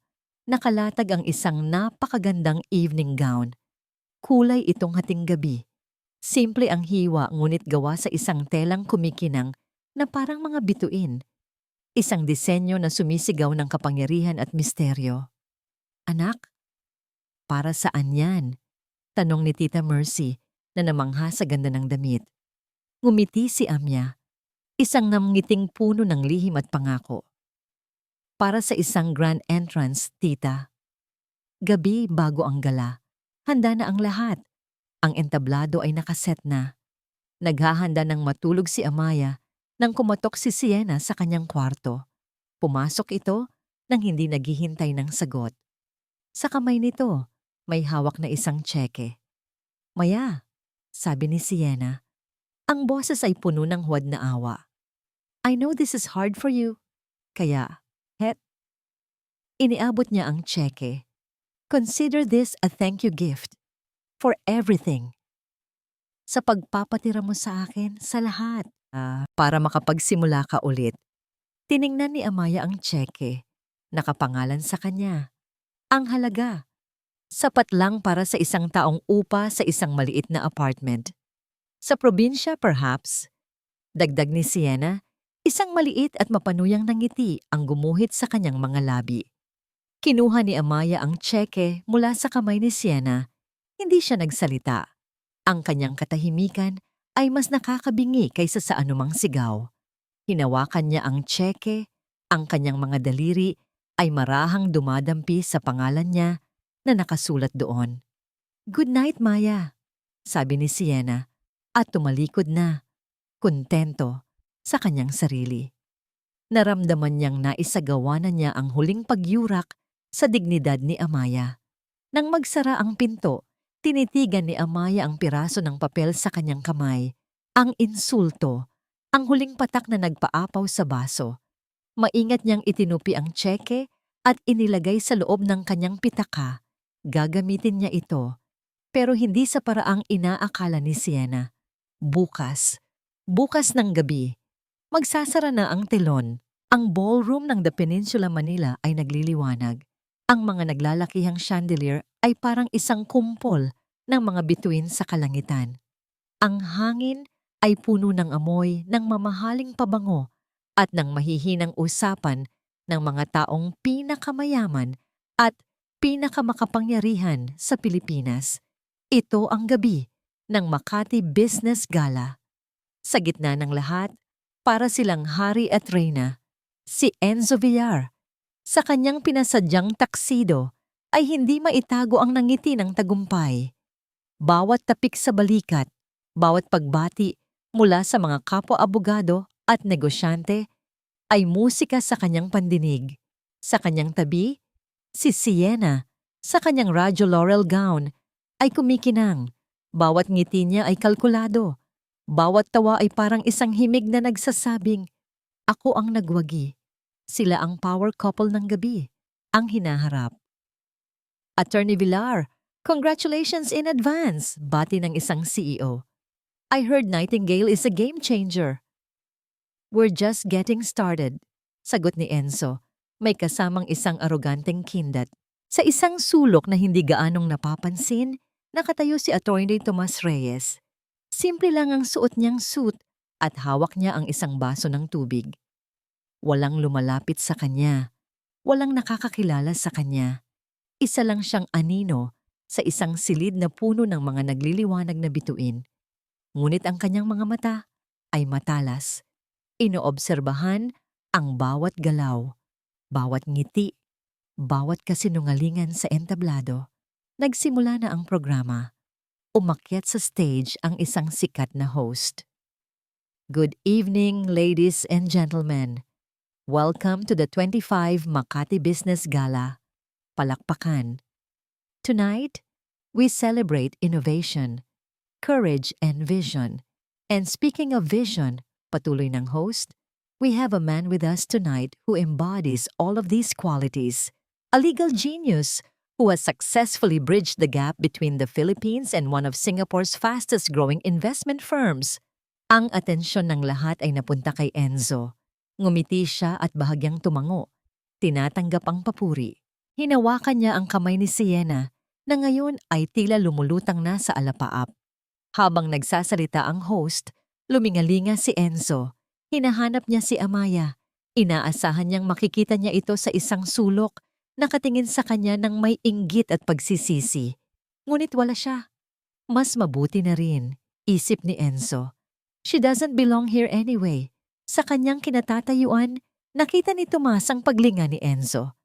nakalatag ang isang napakagandang evening gown. Kulay itong hating gabi. Simple ang hiwa ngunit gawa sa isang telang kumikinang na parang mga bituin. Isang disenyo na sumisigaw ng kapangyarihan at misteryo. Anak, para saan yan? Tanong ni Tita Mercy na namangha sa ganda ng damit. Ngumiti si Amya, isang namngiting puno ng lihim at pangako. Para sa isang grand entrance, tita. Gabi bago ang gala. Handa na ang lahat. Ang entablado ay nakaset na. Naghahanda ng matulog si Amaya nang kumatok si Sienna sa kanyang kwarto. Pumasok ito nang hindi naghihintay ng sagot. Sa kamay nito, may hawak na isang tseke. Maya, sabi ni Sienna, ang boses ay puno ng huwad na awa. I know this is hard for you. Kaya, iniabot niya ang tseke. Consider this a thank you gift for everything. Sa pagpapatira mo sa akin, sa lahat. Para makapagsimula ka ulit. Tiningnan ni Amaya ang tseke. Nakapangalan sa kanya. Ang halaga. Sapat lang para sa isang taong upa sa isang maliit na apartment. Sa probinsya perhaps. Dagdag ni Sienna, isang maliit at mapanuyang nangiti ang gumuhit sa kanyang mga labi. Kinuha ni Amaya ang tseke mula sa kamay ni Sienna. Hindi siya nagsalita. Ang kanyang katahimikan ay mas nakakabingi kaysa sa anumang sigaw. Hinawakan niya ang tseke, ang kanyang mga daliri ay marahang dumadampi sa pangalan niya na nakasulat doon. Good night, Maya, sabi ni Sienna at tumalikod na, kontento sa kanyang sarili. Naramdaman niyang naisagawa na niya ang huling pagyurak sa dignidad ni Amaya. Nang magsara ang pinto, tinitigan ni Amaya ang piraso ng papel sa kanyang kamay. Ang insulto, ang huling patak na nagpaapaw sa baso. Maingat niyang itinupi ang tseke at inilagay sa loob ng kanyang pitaka. Gagamitin niya ito, pero hindi sa paraang inaakala ni Sienna. Bukas ng gabi, magsasara na ang telon. Ang ballroom ng The Peninsula Manila ay nagliliwanag. Ang mga naglalakihang chandelier ay parang isang kumpol ng mga bituin sa kalangitan. Ang hangin ay puno ng amoy ng mamahaling pabango at ng mahihinang usapan ng mga taong pinakamayaman at pinakamakapangyarihan sa Pilipinas. Ito ang gabi ng Makati Business Gala. Sa gitna ng lahat, para silang hari at reyna, si Enzo Villar. Sa kanyang pinasadyang taksido ay hindi maitago ang nangiti ng tagumpay. Bawat tapik sa balikat, bawat pagbati mula sa mga kapwa-abogado at negosyante ay musika sa kanyang pandinig. Sa kanyang tabi, si Sienna, sa kanyang radyo laurel gown, ay kumikinang. Bawat ngiti niya ay kalkulado. Bawat tawa ay parang isang himig na nagsasabing, ako ang nagwagi. Sila ang power couple ng gabi, ang hinaharap. Attorney Villar, congratulations in advance, bati ng isang CEO. I heard Nightingale is a game changer. We're just getting started, sagot ni Enzo, may kasamang isang aroganteng kindat. Sa isang sulok na hindi gaanong napapansin, nakatayo si Attorney Tomas Reyes. Simple lang ang suot niyang suit at hawak niya ang isang baso ng tubig. Walang lumalapit sa kanya. Walang nakakakilala sa kanya. Isa lang siyang anino sa isang silid na puno ng mga nagliliwanag na bituin. Ngunit ang kanyang mga mata ay matalas. Inoobserbahan ang bawat galaw, bawat ngiti, bawat kasinungalingan sa entablado. Nagsimula na ang programa. Umakyat sa stage ang isang sikat na host. Good evening, ladies and gentlemen. Welcome to the 25 Makati Business Gala. Palakpakan. Tonight, we celebrate innovation, courage and vision. And speaking of vision, patuloy ng host, we have a man with us tonight who embodies all of these qualities. a legal genius who has successfully bridged the gap between the Philippines and one of Singapore's fastest-growing investment firms. Ang atensyon ng lahat ay napunta kay Enzo. Ngumiti siya at bahagyang tumango. Tinatanggap ang papuri. Hinawakan niya ang kamay ni Sienna na ngayon ay tila lumulutang na sa alapaap. Habang nagsasalita ang host, lumingalinga si Enzo. Hinahanap niya si Amaya. Inaasahan niyang makikita niya ito sa isang sulok, nakatingin sa kanya ng may inggit at pagsisisi. Ngunit wala siya. Mas mabuti na rin, isip ni Enzo. She doesn't belong here anyway. Sa kanyang kinatatayuan, nakita ni Tomas ang paglinga ni Enzo.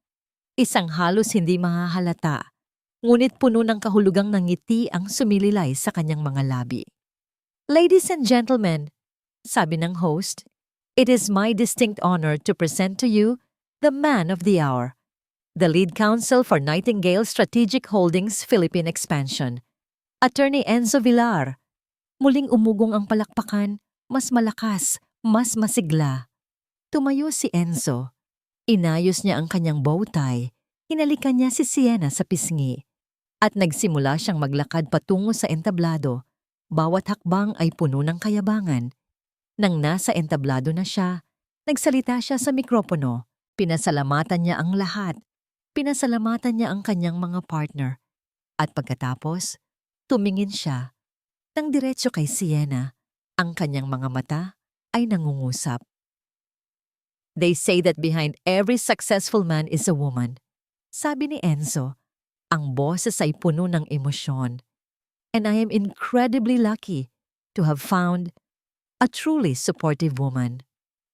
Isang halos hindi mahahalata, ngunit puno ng kahulugang ng ngiti ang sumililay sa kanyang mga labi. Ladies and gentlemen, sabi ng host, it is my distinct honor to present to you the man of the hour, the lead counsel for Nightingale Strategic Holdings Philippine Expansion, Attorney Enzo Villar. Muling umugong ang palakpakan, mas malakas, mas masigla. Tumayo si Enzo. Inayos niya ang kanyang bowtie, hinalikan niya si Sienna sa pisngi, at nagsimula siyang maglakad patungo sa entablado. Bawat hakbang ay puno ng kayabangan. Nang nasa entablado na siya, nagsalita siya sa mikropono. Pinasalamatan niya ang lahat. Pinasalamatan niya ang kanyang mga partner. At pagkatapos, tumingin siya nang diretso kay Sienna. Ang kanyang mga mata ay nangungusap. They say that behind every successful man is a woman. Sabi ni Enzo, ang boses ay puno ng emosyon. And I am incredibly lucky to have found a truly supportive woman.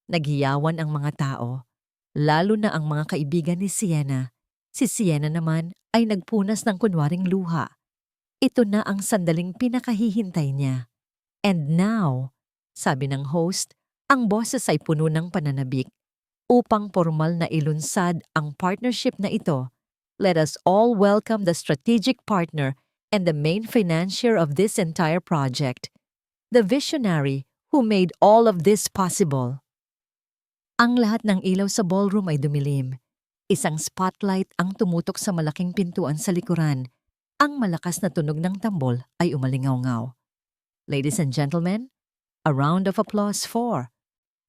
Naghiyawan ang mga tao, lalo na ang mga kaibigan ni Sienna. Si Sienna naman ay nagpunas ng kunwaring luha. Ito na ang sandaling pinakahihintay niya. And now, sabi ng host, ang boses ay puno ng pananabik. Upang formal na ilunsad ang partnership na ito, let us all welcome the strategic partner and the main financier of this entire project, the visionary who made all of this possible. Ang lahat ng ilaw sa ballroom ay dumilim. Isang spotlight ang tumutok sa malaking pintuan sa likuran. Ang malakas na tunog ng tambol ay umalingaw-ngaw. Ladies and gentlemen, a round of applause for.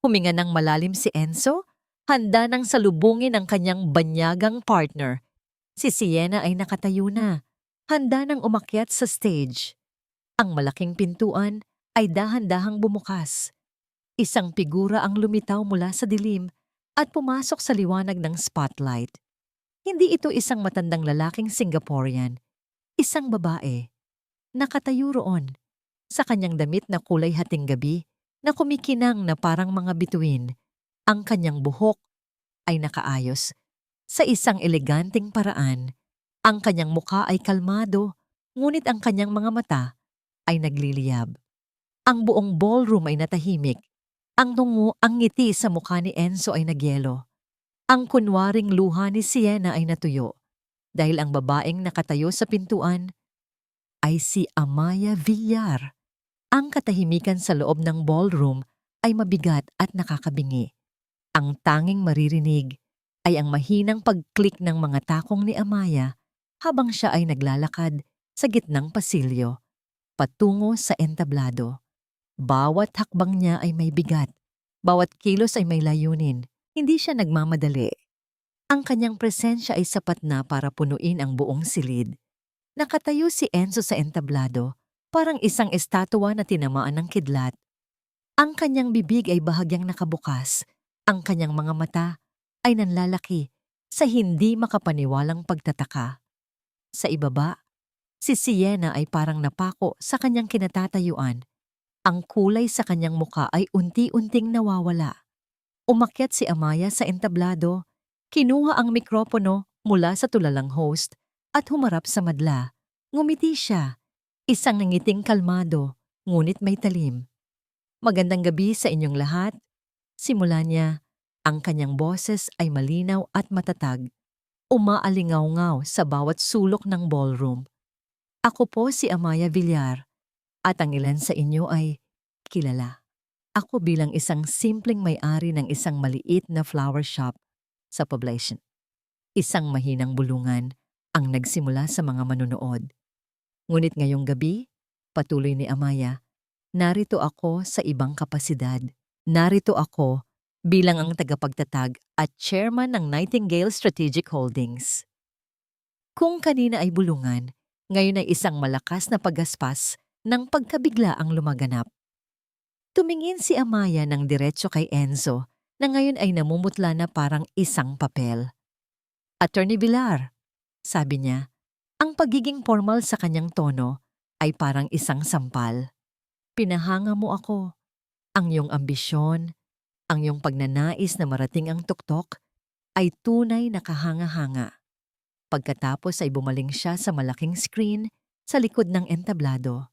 Huminga ng malalim si Enzo, handa nang salubungin ang kanyang banyagang partner. Si Sienna ay nakatayo na, handa nang umakyat sa stage. Ang malaking pintuan ay dahan-dahang bumukas. Isang figura ang lumitaw mula sa dilim at pumasok sa liwanag ng spotlight. Hindi ito isang matandang lalaking Singaporean, isang babae. Nakatayo roon, sa kanyang damit na kulay hating gabi na kumikinang na parang mga bituin. Ang kanyang buhok ay nakaayos sa isang eleganteng paraan. Ang kanyang mukha ay kalmado, ngunit ang kanyang mga mata ay nagliliyab. Ang buong ballroom ay natahimik. Ang tungo, ang ngiti sa mukha ni Enzo ay nagyelo. Ang kunwaring luha ni Sienna ay natuyo dahil ang babaeng nakatayo sa pintuan ay si Amaya Villar. Ang katahimikan sa loob ng ballroom ay mabigat at nakakabingi. Ang tanging maririnig ay ang mahinang pag-click ng mga takong ni Amaya habang siya ay naglalakad sa gitnang pasilyo, patungo sa entablado. Bawat hakbang niya ay may bigat, bawat kilos ay may layunin, hindi siya nagmamadali. Ang kanyang presensya ay sapat na para punuin ang buong silid. Nakatayo si Enzo sa entablado, parang isang estatwa na tinamaan ng kidlat. Ang kanyang bibig ay bahagyang nakabukas, ang kanyang mga mata ay nanlalaki sa hindi makapaniwalang pagtataka. Sa ibaba, si Sienna ay parang napako sa kanyang kinatatayuan. Ang kulay sa kanyang muka ay unti-unting nawawala. Umakyat si Amaya sa entablado, kinuha ang mikropono mula sa tulalang host at humarap sa madla. Ngumiti siya, isang nangiting kalmado, ngunit may talim. Magandang gabi sa inyong lahat. Simula niya, ang kanyang boses ay malinaw at matatag, umaalingaw-ngaw sa bawat sulok ng ballroom. Ako po si Amaya Villar, at ang ilan sa inyo ay kilala. Ako bilang isang simpleng may-ari ng isang maliit na flower shop sa Poblacion. Isang mahinang bulungan ang nagsimula sa mga manunood. Ngunit ngayong gabi, patuloy ni Amaya, narito ako sa ibang kapasidad. Narito ako bilang ang tagapagtatag at chairman ng Nightingale Strategic Holdings. Kung kanina ay bulungan, ngayon ay isang malakas na paggaspas ng pagkabigla ang lumaganap. Tumingin si Amaya ng diretso kay Enzo na ngayon ay namumutla na parang isang papel. Attorney Villar, sabi niya, ang pagiging formal sa kanyang tono ay parang isang sampal. Pinahanga mo ako. Ang iyong ambisyon, ang iyong pagnanais na marating ang tuktok ay tunay na kahanga-hanga. Pagkatapos ay bumaling siya sa malaking screen sa likod ng entablado.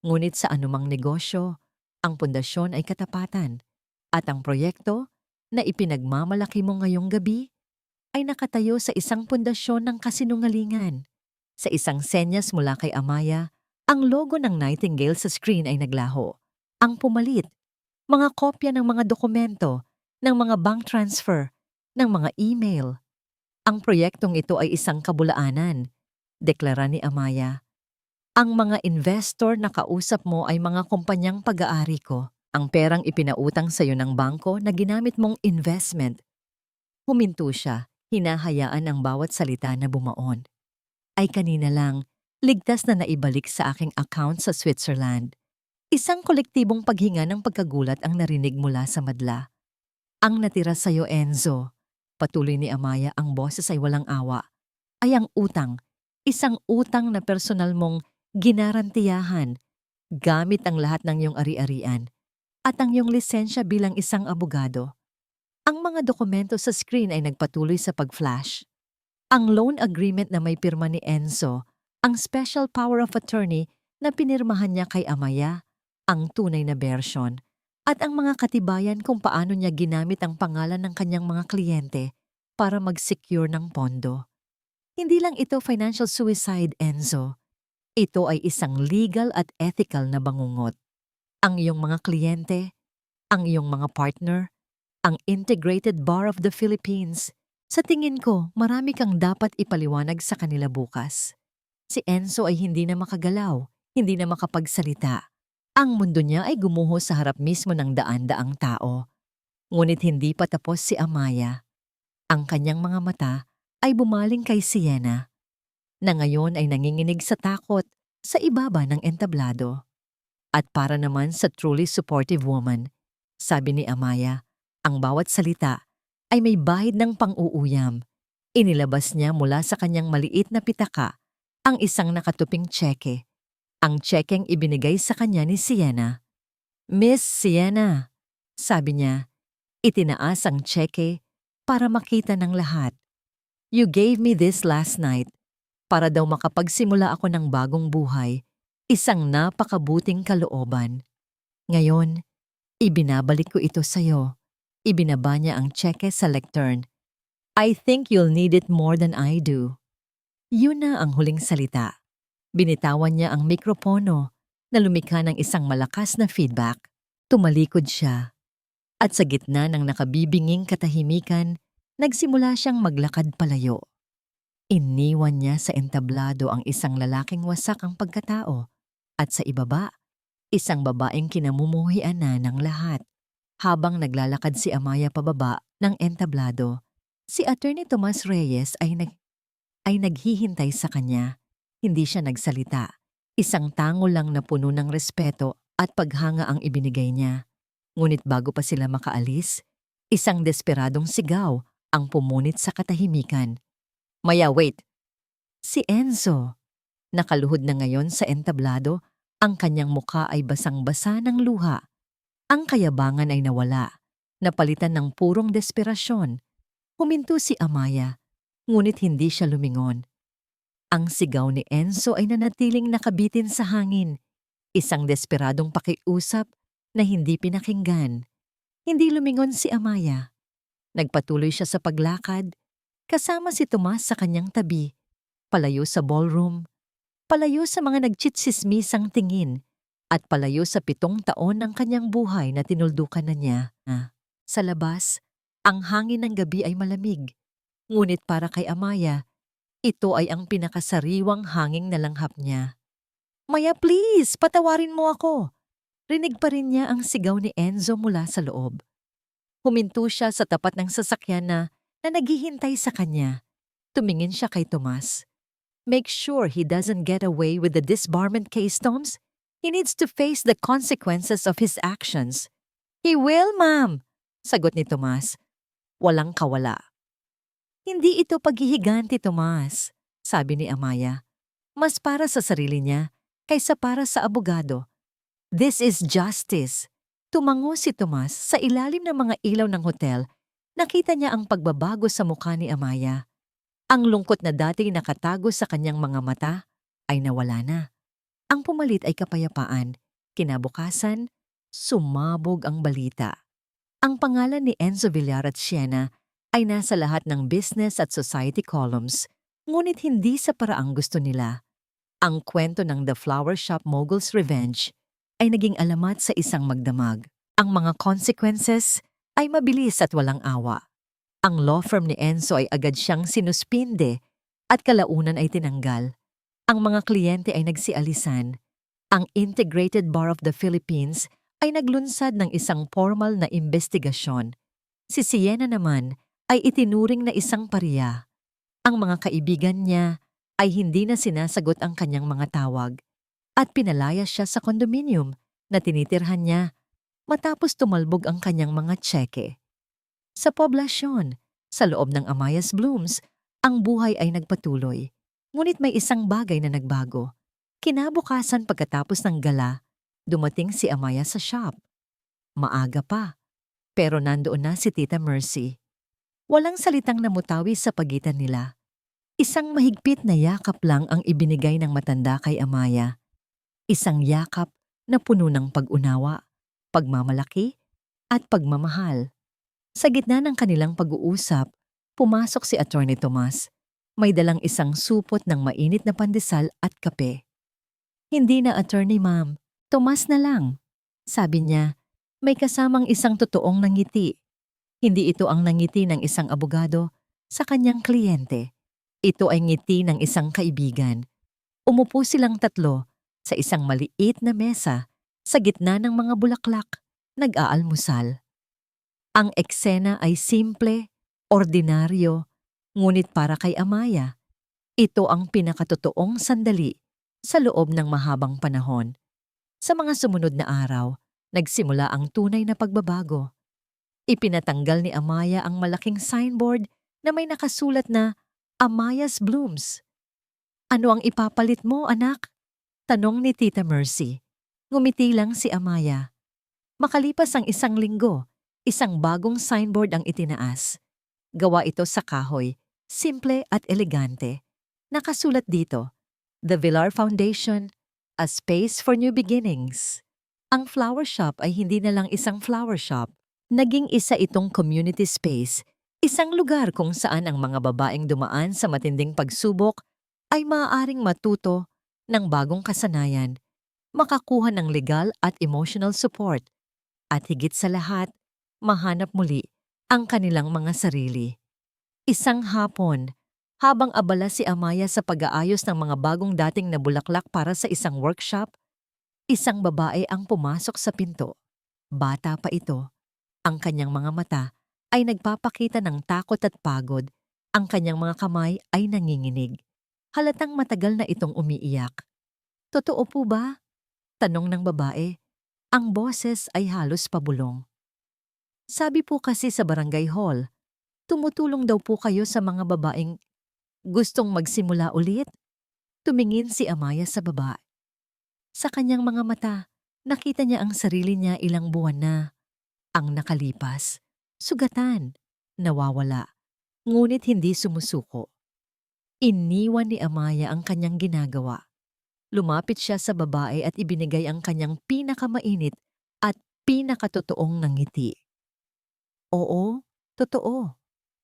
Ngunit sa anumang negosyo, ang pundasyon ay katapatan at ang proyekto na ipinagmamalaki mo ngayong gabi ay nakatayo sa isang pundasyon ng kasinungalingan. Sa isang senyas mula kay Amaya, ang logo ng Nightingale sa screen ay naglaho. Ang pumalit, mga kopya ng mga dokumento, ng mga bank transfer, ng mga email. Ang proyektong ito ay isang kabulaanan, deklara ni Amaya. Ang mga investor na kausap mo ay mga kumpanyang pag-aari ko. Ang perang ipinautang sa iyo ng bangko na ginamit mong investment. Huminto siya, hinahayaan ang bawat salita na bumaon. Ay kanina lang, ligtas na naibalik sa aking account sa Switzerland. Isang kolektibong paghinga ng pagkagulat ang narinig mula sa madla. Ang natira sa iyo, Enzo, patuloy ni Amaya, ang boses ay walang awa, ay ang utang. Isang utang na personal mong ginarantiyahan, gamit ang lahat ng iyong ari-arian at ang iyong lisensya bilang isang abogado. Ang mga dokumento sa screen ay nagpatuloy sa pag-flash. Ang loan agreement na may pirma ni Enzo, ang special power of attorney na pinirmahan niya kay Amaya, ang tunay na version, at ang mga katibayan kung paano niya ginamit ang pangalan ng kanyang mga kliyente para mag-secure ng pondo. Hindi lang ito financial suicide, Enzo. Ito ay isang legal at ethical na bangungot. Ang iyong mga kliyente, ang iyong mga partner, ang Integrated Bar of the Philippines. Sa tingin ko, marami kang dapat ipaliwanag sa kanila bukas. Si Enzo ay hindi na makagalaw, hindi na makapagsalita. Ang mundo niya ay gumuho sa harap mismo ng daan-daang tao. Ngunit hindi pa tapos si Amaya. Ang kanyang mga mata ay bumaling kay Sienna, na ngayon ay nanginginig sa takot sa ibaba ng entablado. At para naman sa truly supportive woman, sabi ni Amaya, ang bawat salita ay may bahid ng pang-uuyam. Inilabas niya mula sa kanyang maliit na pitaka ang isang nakatuping tseke. Ang tsekeng ibinigay sa kanya ni Sienna. Miss Sienna, sabi niya, itinaas ang tseke para makita ng lahat. You gave me this last night para daw makapagsimula ako ng bagong buhay, isang napakabuting kalooban. Ngayon, ibinabalik ko ito sa'yo. Ibinaba niya ang tseke sa lectern. I think you'll need it more than I do. Yun na ang huling salita. Binitawan niya ang mikropono na lumikha ng isang malakas na feedback. Tumalikod siya. At sa gitna ng nakabibinging katahimikan, nagsimula siyang maglakad palayo. Iniwan niya sa entablado ang isang lalaking wasak ang pagkatao at sa ibaba, isang babaeng kinamumuhian na ng lahat. Habang naglalakad si Amaya pababa ng entablado, si Attorney Tomas Reyes ay naghihintay sa kanya. Hindi siya nagsalita. Isang tango lang na puno ng respeto at paghanga ang ibinigay niya. Ngunit bago pa sila makaalis, isang desperadong sigaw ang pumunit sa katahimikan. Maya, wait! Si Enzo. Nakaluhod na ngayon sa entablado, ang kanyang muka ay basang-basa ng luha. Ang kayabangan ay nawala, napalitan ng purong desperasyon. Huminto si Amaya, ngunit hindi siya lumingon. Ang sigaw ni Enzo ay nanatiling nakabitin sa hangin, isang desperadong pakiusap na hindi pinakinggan. Hindi lumingon si Amaya. Nagpatuloy siya sa paglakad, kasama si Tomas sa kanyang tabi, palayo sa ballroom, palayo sa mga nagtsitsismisang tingin, at palayo sa 7 taon ng kanyang buhay na tinuldukan na niya. Sa labas, ang hangin ng gabi ay malamig, Ngunit para kay Amaya, ito ay ang pinakasariwang hanging na langhap niya. Maya, please, patawarin mo ako. Rinig pa rin niya ang sigaw ni Enzo mula sa loob. Huminto siya sa tapat ng sasakyan na naghihintay sa kanya. Tumingin siya kay Tomas. Make sure he doesn't get away with the disbarment case, Toms. He needs to face the consequences of his actions. He will, ma'am, sagot ni Tomas. Walang kawala. Hindi ito paghihiganti, Tomas, sabi ni Amaya. Mas para sa sarili niya kaysa para sa abogado. This is justice. Tumango si Tomas sa ilalim ng mga ilaw ng hotel. Nakita niya ang pagbabago sa mukha ni Amaya. Ang lungkot na dati nakatago sa kanyang mga mata ay nawala na. Ang pumalit ay kapayapaan. Kinabukasan, sumabog ang balita. Ang pangalan ni Enzo Villar at Siena ay nasa lahat ng business at society columns, ngunit hindi sa paraang gusto nila. Ang kwento ng The Flower Shop Mogul's Revenge ay naging alamat sa isang magdamag. Ang mga consequences ay mabilis at walang awa. Ang law firm ni Enzo ay agad siyang sinuspinde at kalaunan ay tinanggal. Ang mga kliyente ay nagsialisan. Ang Integrated Bar of the Philippines ay naglunsad ng isang formal na investigasyon. Si Siena naman ay itinuring na isang pariya. Ang mga kaibigan niya ay hindi na sinasagot ang kanyang mga tawag at pinalaya siya sa kondominium na tinitirhan niya matapos tumalbog ang kanyang mga tseke. Sa poblasyon, sa loob ng Amaya's Blooms, ang buhay ay nagpatuloy. Ngunit may isang bagay na nagbago. Kinabukasan pagkatapos ng gala, dumating si Amaya sa shop. Maaga pa, pero nandoon na si Tita Mercy. Walang salitang namutawi sa pagitan nila. Isang mahigpit na yakap lang ang ibinigay ng matanda kay Amaya. Isang yakap na puno ng pag-unawa, pagmamalaki, at pagmamahal. Sa gitna ng kanilang pag-uusap, pumasok si Attorney Tomas. May dalang isang supot ng mainit na pandesal at kape. Hindi na attorney, ma'am. Tomas na lang. Sabi niya, may kasamang isang totoong nangiti. Hindi ito ang nangiti ng isang abogado sa kanyang kliyente. Ito ay ngiti ng isang kaibigan. Umupo silang tatlo sa isang maliit na mesa sa gitna ng mga bulaklak, nag-aalmusal. Ang eksena ay simple, ordinaryo, ngunit para kay Amaya, ito ang pinakatotoong sandali sa loob ng mahabang panahon. Sa mga sumunod na araw, nagsimula ang tunay na pagbabago. Ipinatanggal ni Amaya ang malaking signboard na may nakasulat na Amaya's Blooms. Ano ang ipapalit mo, anak? Tanong ni Tita Mercy. Ngumiti lang si Amaya. Makalipas ang isang linggo, isang bagong signboard ang itinaas. Gawa ito sa kahoy, simple at elegante. Nakasulat dito, The Villar Foundation, a space for new beginnings. Ang flower shop ay hindi na lang isang flower shop. Naging isa itong community space, isang lugar kung saan ang mga babaeng dumaan sa matinding pagsubok ay maaaring matuto ng bagong kasanayan, makakuha ng legal at emotional support, at higit sa lahat, mahanap muli ang kanilang mga sarili. Isang hapon, habang abala si Amaya sa pag-aayos ng mga bagong dating na bulaklak para sa isang workshop, isang babae ang pumasok sa pinto. Bata pa ito. Ang kanyang mga mata ay nagpapakita ng takot at pagod. Ang kanyang mga kamay ay nanginginig. Halatang matagal na itong umiiyak. Totoo po ba? Tanong ng babae. Ang boses ay halos pabulong. Sabi po kasi sa barangay hall, tumutulong daw po kayo sa mga babaeng gustong magsimula ulit. Tumingin si Amaya sa baba. Sa kanyang mga mata, nakita niya ang sarili niya ilang buwan na. Ang nakalipas, sugatan, nawawala, ngunit hindi sumusuko. Iniwan ni Amaya ang kanyang ginagawa. Lumapit siya sa babae at ibinigay ang kanyang pinakamainit at pinakatotoong ngiti. Oo, totoo.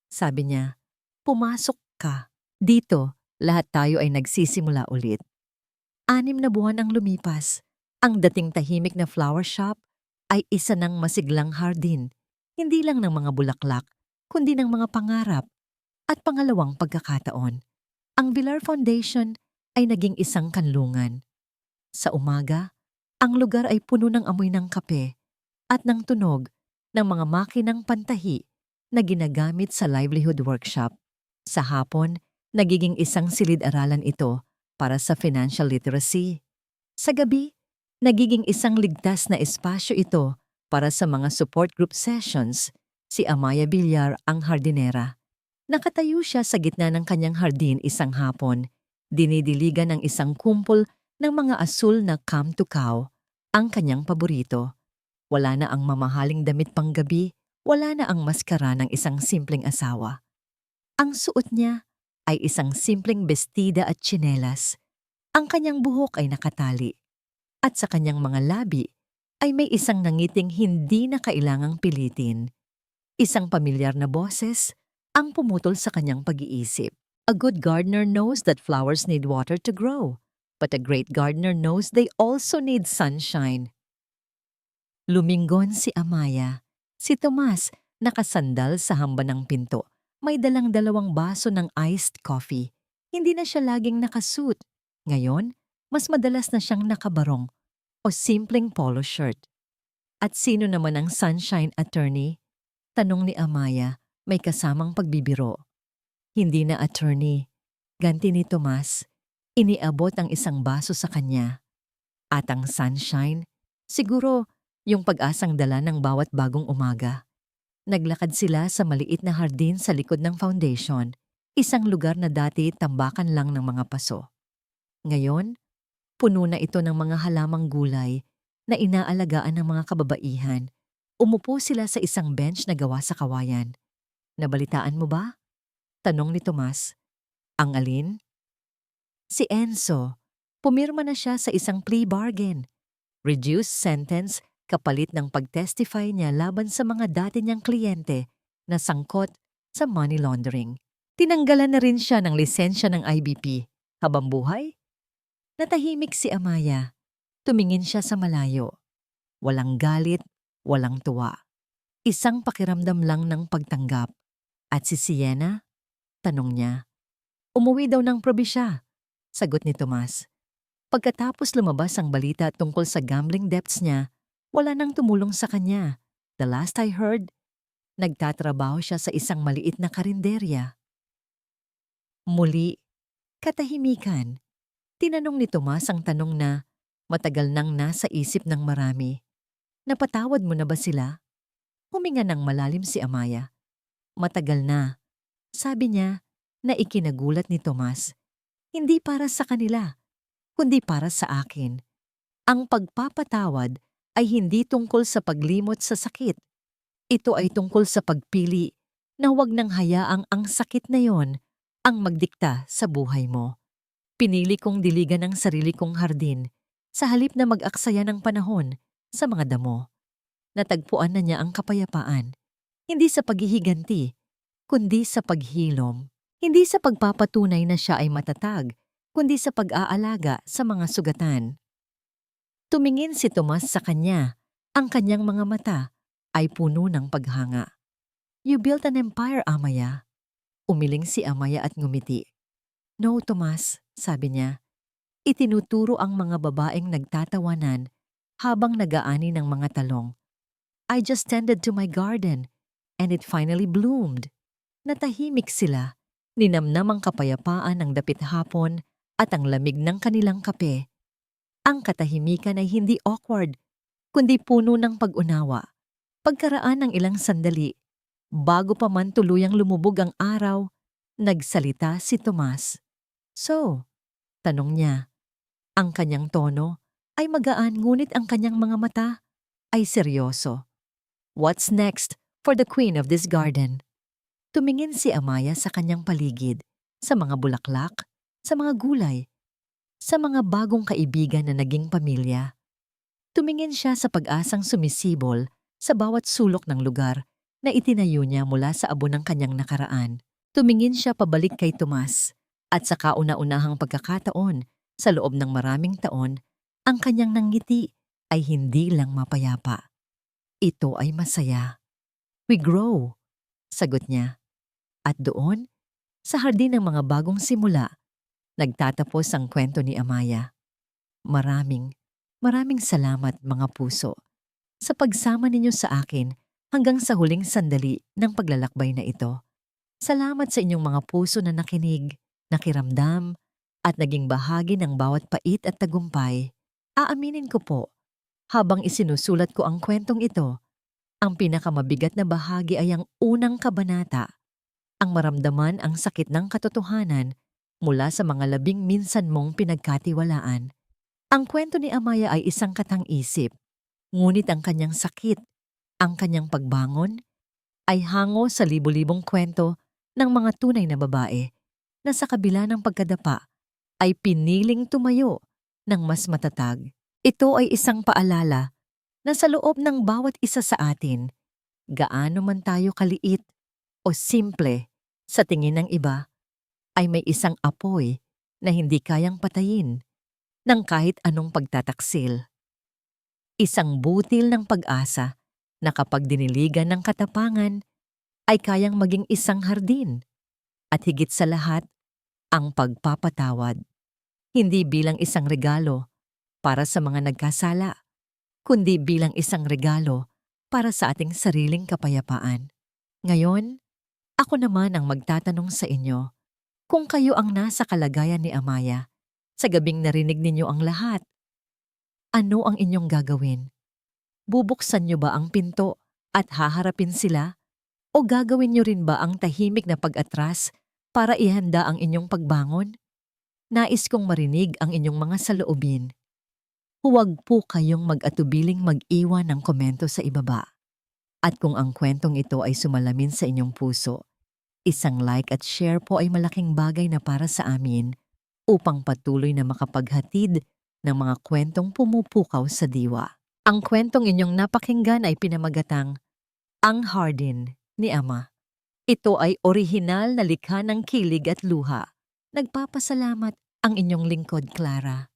Sabi niya, pumasok ka. Dito, lahat tayo ay nagsisimula ulit. 6 na buwan ang lumipas. Ang dating tahimik na flower shop ay isa ng masiglang hardin, hindi lang ng mga bulaklak, kundi ng mga pangarap. At pangalawang pagkakataon, ang Villar Foundation ay naging isang kanlungan. Sa umaga, ang lugar ay puno ng amoy ng kape at ng tunog ng mga makinang pantahi na ginagamit sa livelihood workshop. Sa hapon, nagiging isang silid-aralan ito para sa financial literacy. Sa gabi, nagiging isang ligtas na espasyo ito para sa mga support group sessions. Si Amaya Villar ang hardinera. Nakatayo siya sa gitna ng kanyang hardin isang hapon. Dinidiligan ng isang kumpol ng mga asul na come to cow, ang kanyang paborito. Wala na ang mamahaling damit panggabi, wala na ang maskara ng isang simpleng asawa. Ang suot niya ay isang simpleng bestida at tsinelas. Ang kanyang buhok ay nakatali. At sa kanyang mga labi ay may isang nangiting hindi na kailangang pilitin. Isang pamilyar na boses ang pumutol sa kanyang pag-iisip. A good gardener knows that flowers need water to grow, but a great gardener knows they also need sunshine. Lumingon si Amaya. Si Tomas, nakasandal sa hamba ng pinto. May dalang 2 baso ng iced coffee. Hindi na siya laging nakasuit. Ngayon, mas madalas na siyang nakabarong o simpleng polo shirt. At sino naman ang sunshine attorney? Tanong ni Amaya, may kasamang pagbibiro. Hindi na attorney. Ganti ni Tomas. Iniabot ang isang baso sa kanya. At ang sunshine, siguro yung pag-asang dala ng bawat bagong umaga. Naglakad sila sa maliit na hardin sa likod ng foundation, isang lugar na dati tambakan lang ng mga paso. Ngayon, puno na ito ng mga halamang gulay na inaalagaan ng mga kababaihan. Umupo sila sa isang bench na gawa sa kawayan. Nabalitaan mo ba? Tanong ni Tomas. Ang alin? Si Enzo. Pumirma na siya sa isang plea bargain. Reduced sentence kapalit ng pag-testify niya laban sa mga dati niyang kliyente na sangkot sa money laundering. Tinanggalan na rin siya ng lisensya ng IBP. Habang buhay? Natahimik si Amaya. Tumingin siya sa malayo. Walang galit, walang tuwa. Isang pakiramdam lang ng pagtanggap. At si Sienna? Tanong niya. Umuwi daw ng probisya. Sagot ni Tomas. Pagkatapos lumabas ang balita tungkol sa gambling debts niya, wala nang tumulong sa kanya. The last I heard, nagtatrabaho siya sa isang maliit na karinderya. Muli, katahimikan. Tinanong ni Tomas ang tanong na matagal nang nasa isip ng marami. Napatawad mo na ba sila? Huminga ng malalim si Amaya. Matagal na. Sabi niya na ikinagulat ni Tomas. Hindi para sa kanila, kundi para sa akin. Ang pagpapatawad ay hindi tungkol sa paglimot sa sakit. Ito ay tungkol sa pagpili na huwag nang hayaang ang sakit na yon ang magdikta sa buhay mo. Pinili kong diligan ang sarili kong hardin sa halip na mag-aksaya ng panahon sa mga damo. Natagpuan na niya ang kapayapaan, hindi sa paghihiganti, kundi sa paghilom. Hindi sa pagpapatunay na siya ay matatag, kundi sa pag-aalaga sa mga sugatan. Tumingin si Tomas sa kanya. Ang kanyang mga mata ay puno ng paghanga. You built an empire, Amaya. Umiling si Amaya at ngumiti. No, Tomas, sabi niya. Itinuturo ang mga babaeng nagtatawanan habang nagaani ng mga talong. I just tended to my garden and it finally bloomed. Natahimik sila. Ninamnam ang kapayapaan ng dapit hapon at ang lamig ng kanilang kape. Ang katahimikan ay hindi awkward, kundi puno ng pag-unawa. Pagkaraan ng ilang sandali, bago pa man tuluyang lumubog ang araw, nagsalita si Tomas. So, tanong niya. Ang kanyang tono ay magaan ngunit ang kanyang mga mata ay seryoso. What's next for the queen of this garden? Tumingin si Amaya sa kanyang paligid, sa mga bulaklak, sa mga gulay, sa mga bagong kaibigan na naging pamilya. Tumingin siya sa pag-asang sumisibol sa bawat sulok ng lugar na itinayo niya mula sa abo ng kanyang nakaraan. Tumingin siya pabalik kay Tomas at sa kauna-unahang pagkakataon sa loob ng maraming taon, ang kanyang nanggiti ay hindi lang mapayapa. Ito ay masaya. We grow, sagot niya. At doon, Sa hardin ng mga bagong simula, nagtatapos ang kwento ni Amaya. Maraming, maraming salamat mga puso sa pagsama ninyo sa akin hanggang sa huling sandali ng paglalakbay na ito. Salamat sa inyong mga puso na nakinig, nakiramdam, at naging bahagi ng bawat pait at tagumpay. Aaminin ko po, habang isinusulat ko ang kwentong ito, ang pinakamabigat na bahagi ay ang unang kabanata, ang maramdaman ang sakit ng katotohanan mula sa mga labing minsan mong pinagkatiwalaan. Ang kwento ni Amaya ay isang katang-isip, ngunit ang kanyang sakit, ang kanyang pagbangon, ay hango sa libu-libong kwento ng mga tunay na babae na sa kabila ng pagkadapa ay piniling tumayo ng mas matatag. Ito ay isang paalala na sa loob ng bawat isa sa atin, gaano man tayo kaliit o simple sa tingin ng iba, ay may isang apoy na hindi kayang patayin ng kahit anong pagtataksil. Isang butil ng pag-asa na kapag diniligan ng katapangan ay kayang maging isang hardin. At higit sa lahat, ang pagpapatawad. Hindi bilang isang regalo para sa mga nagkasala, kundi bilang isang regalo para sa ating sariling kapayapaan. Ngayon, ako naman ang magtatanong sa inyo, kung kayo ang nasa kalagayan ni Amaya, sa gabing narinig ninyo ang lahat, ano ang inyong gagawin? Bubuksan niyo ba ang pinto at haharapin sila? O gagawin niyo rin ba ang tahimik na pag-atras para ihanda ang inyong pagbangon? Nais kong marinig ang inyong mga saloobin. Huwag po kayong mag-atubiling mag-iwan ng komento sa ibaba. At kung ang kwentong ito ay sumalamin sa inyong puso, isang like at share po ay malaking bagay na para sa amin upang patuloy na makapaghatid ng mga kwentong pumupukaw sa diwa. Ang kwentong inyong napakinggan ay pinamagatang Ang Hardin ni Ama. Ito ay orihinal na likha ng kilig at luha. Nagpapasalamat ang inyong lingkod, Clara.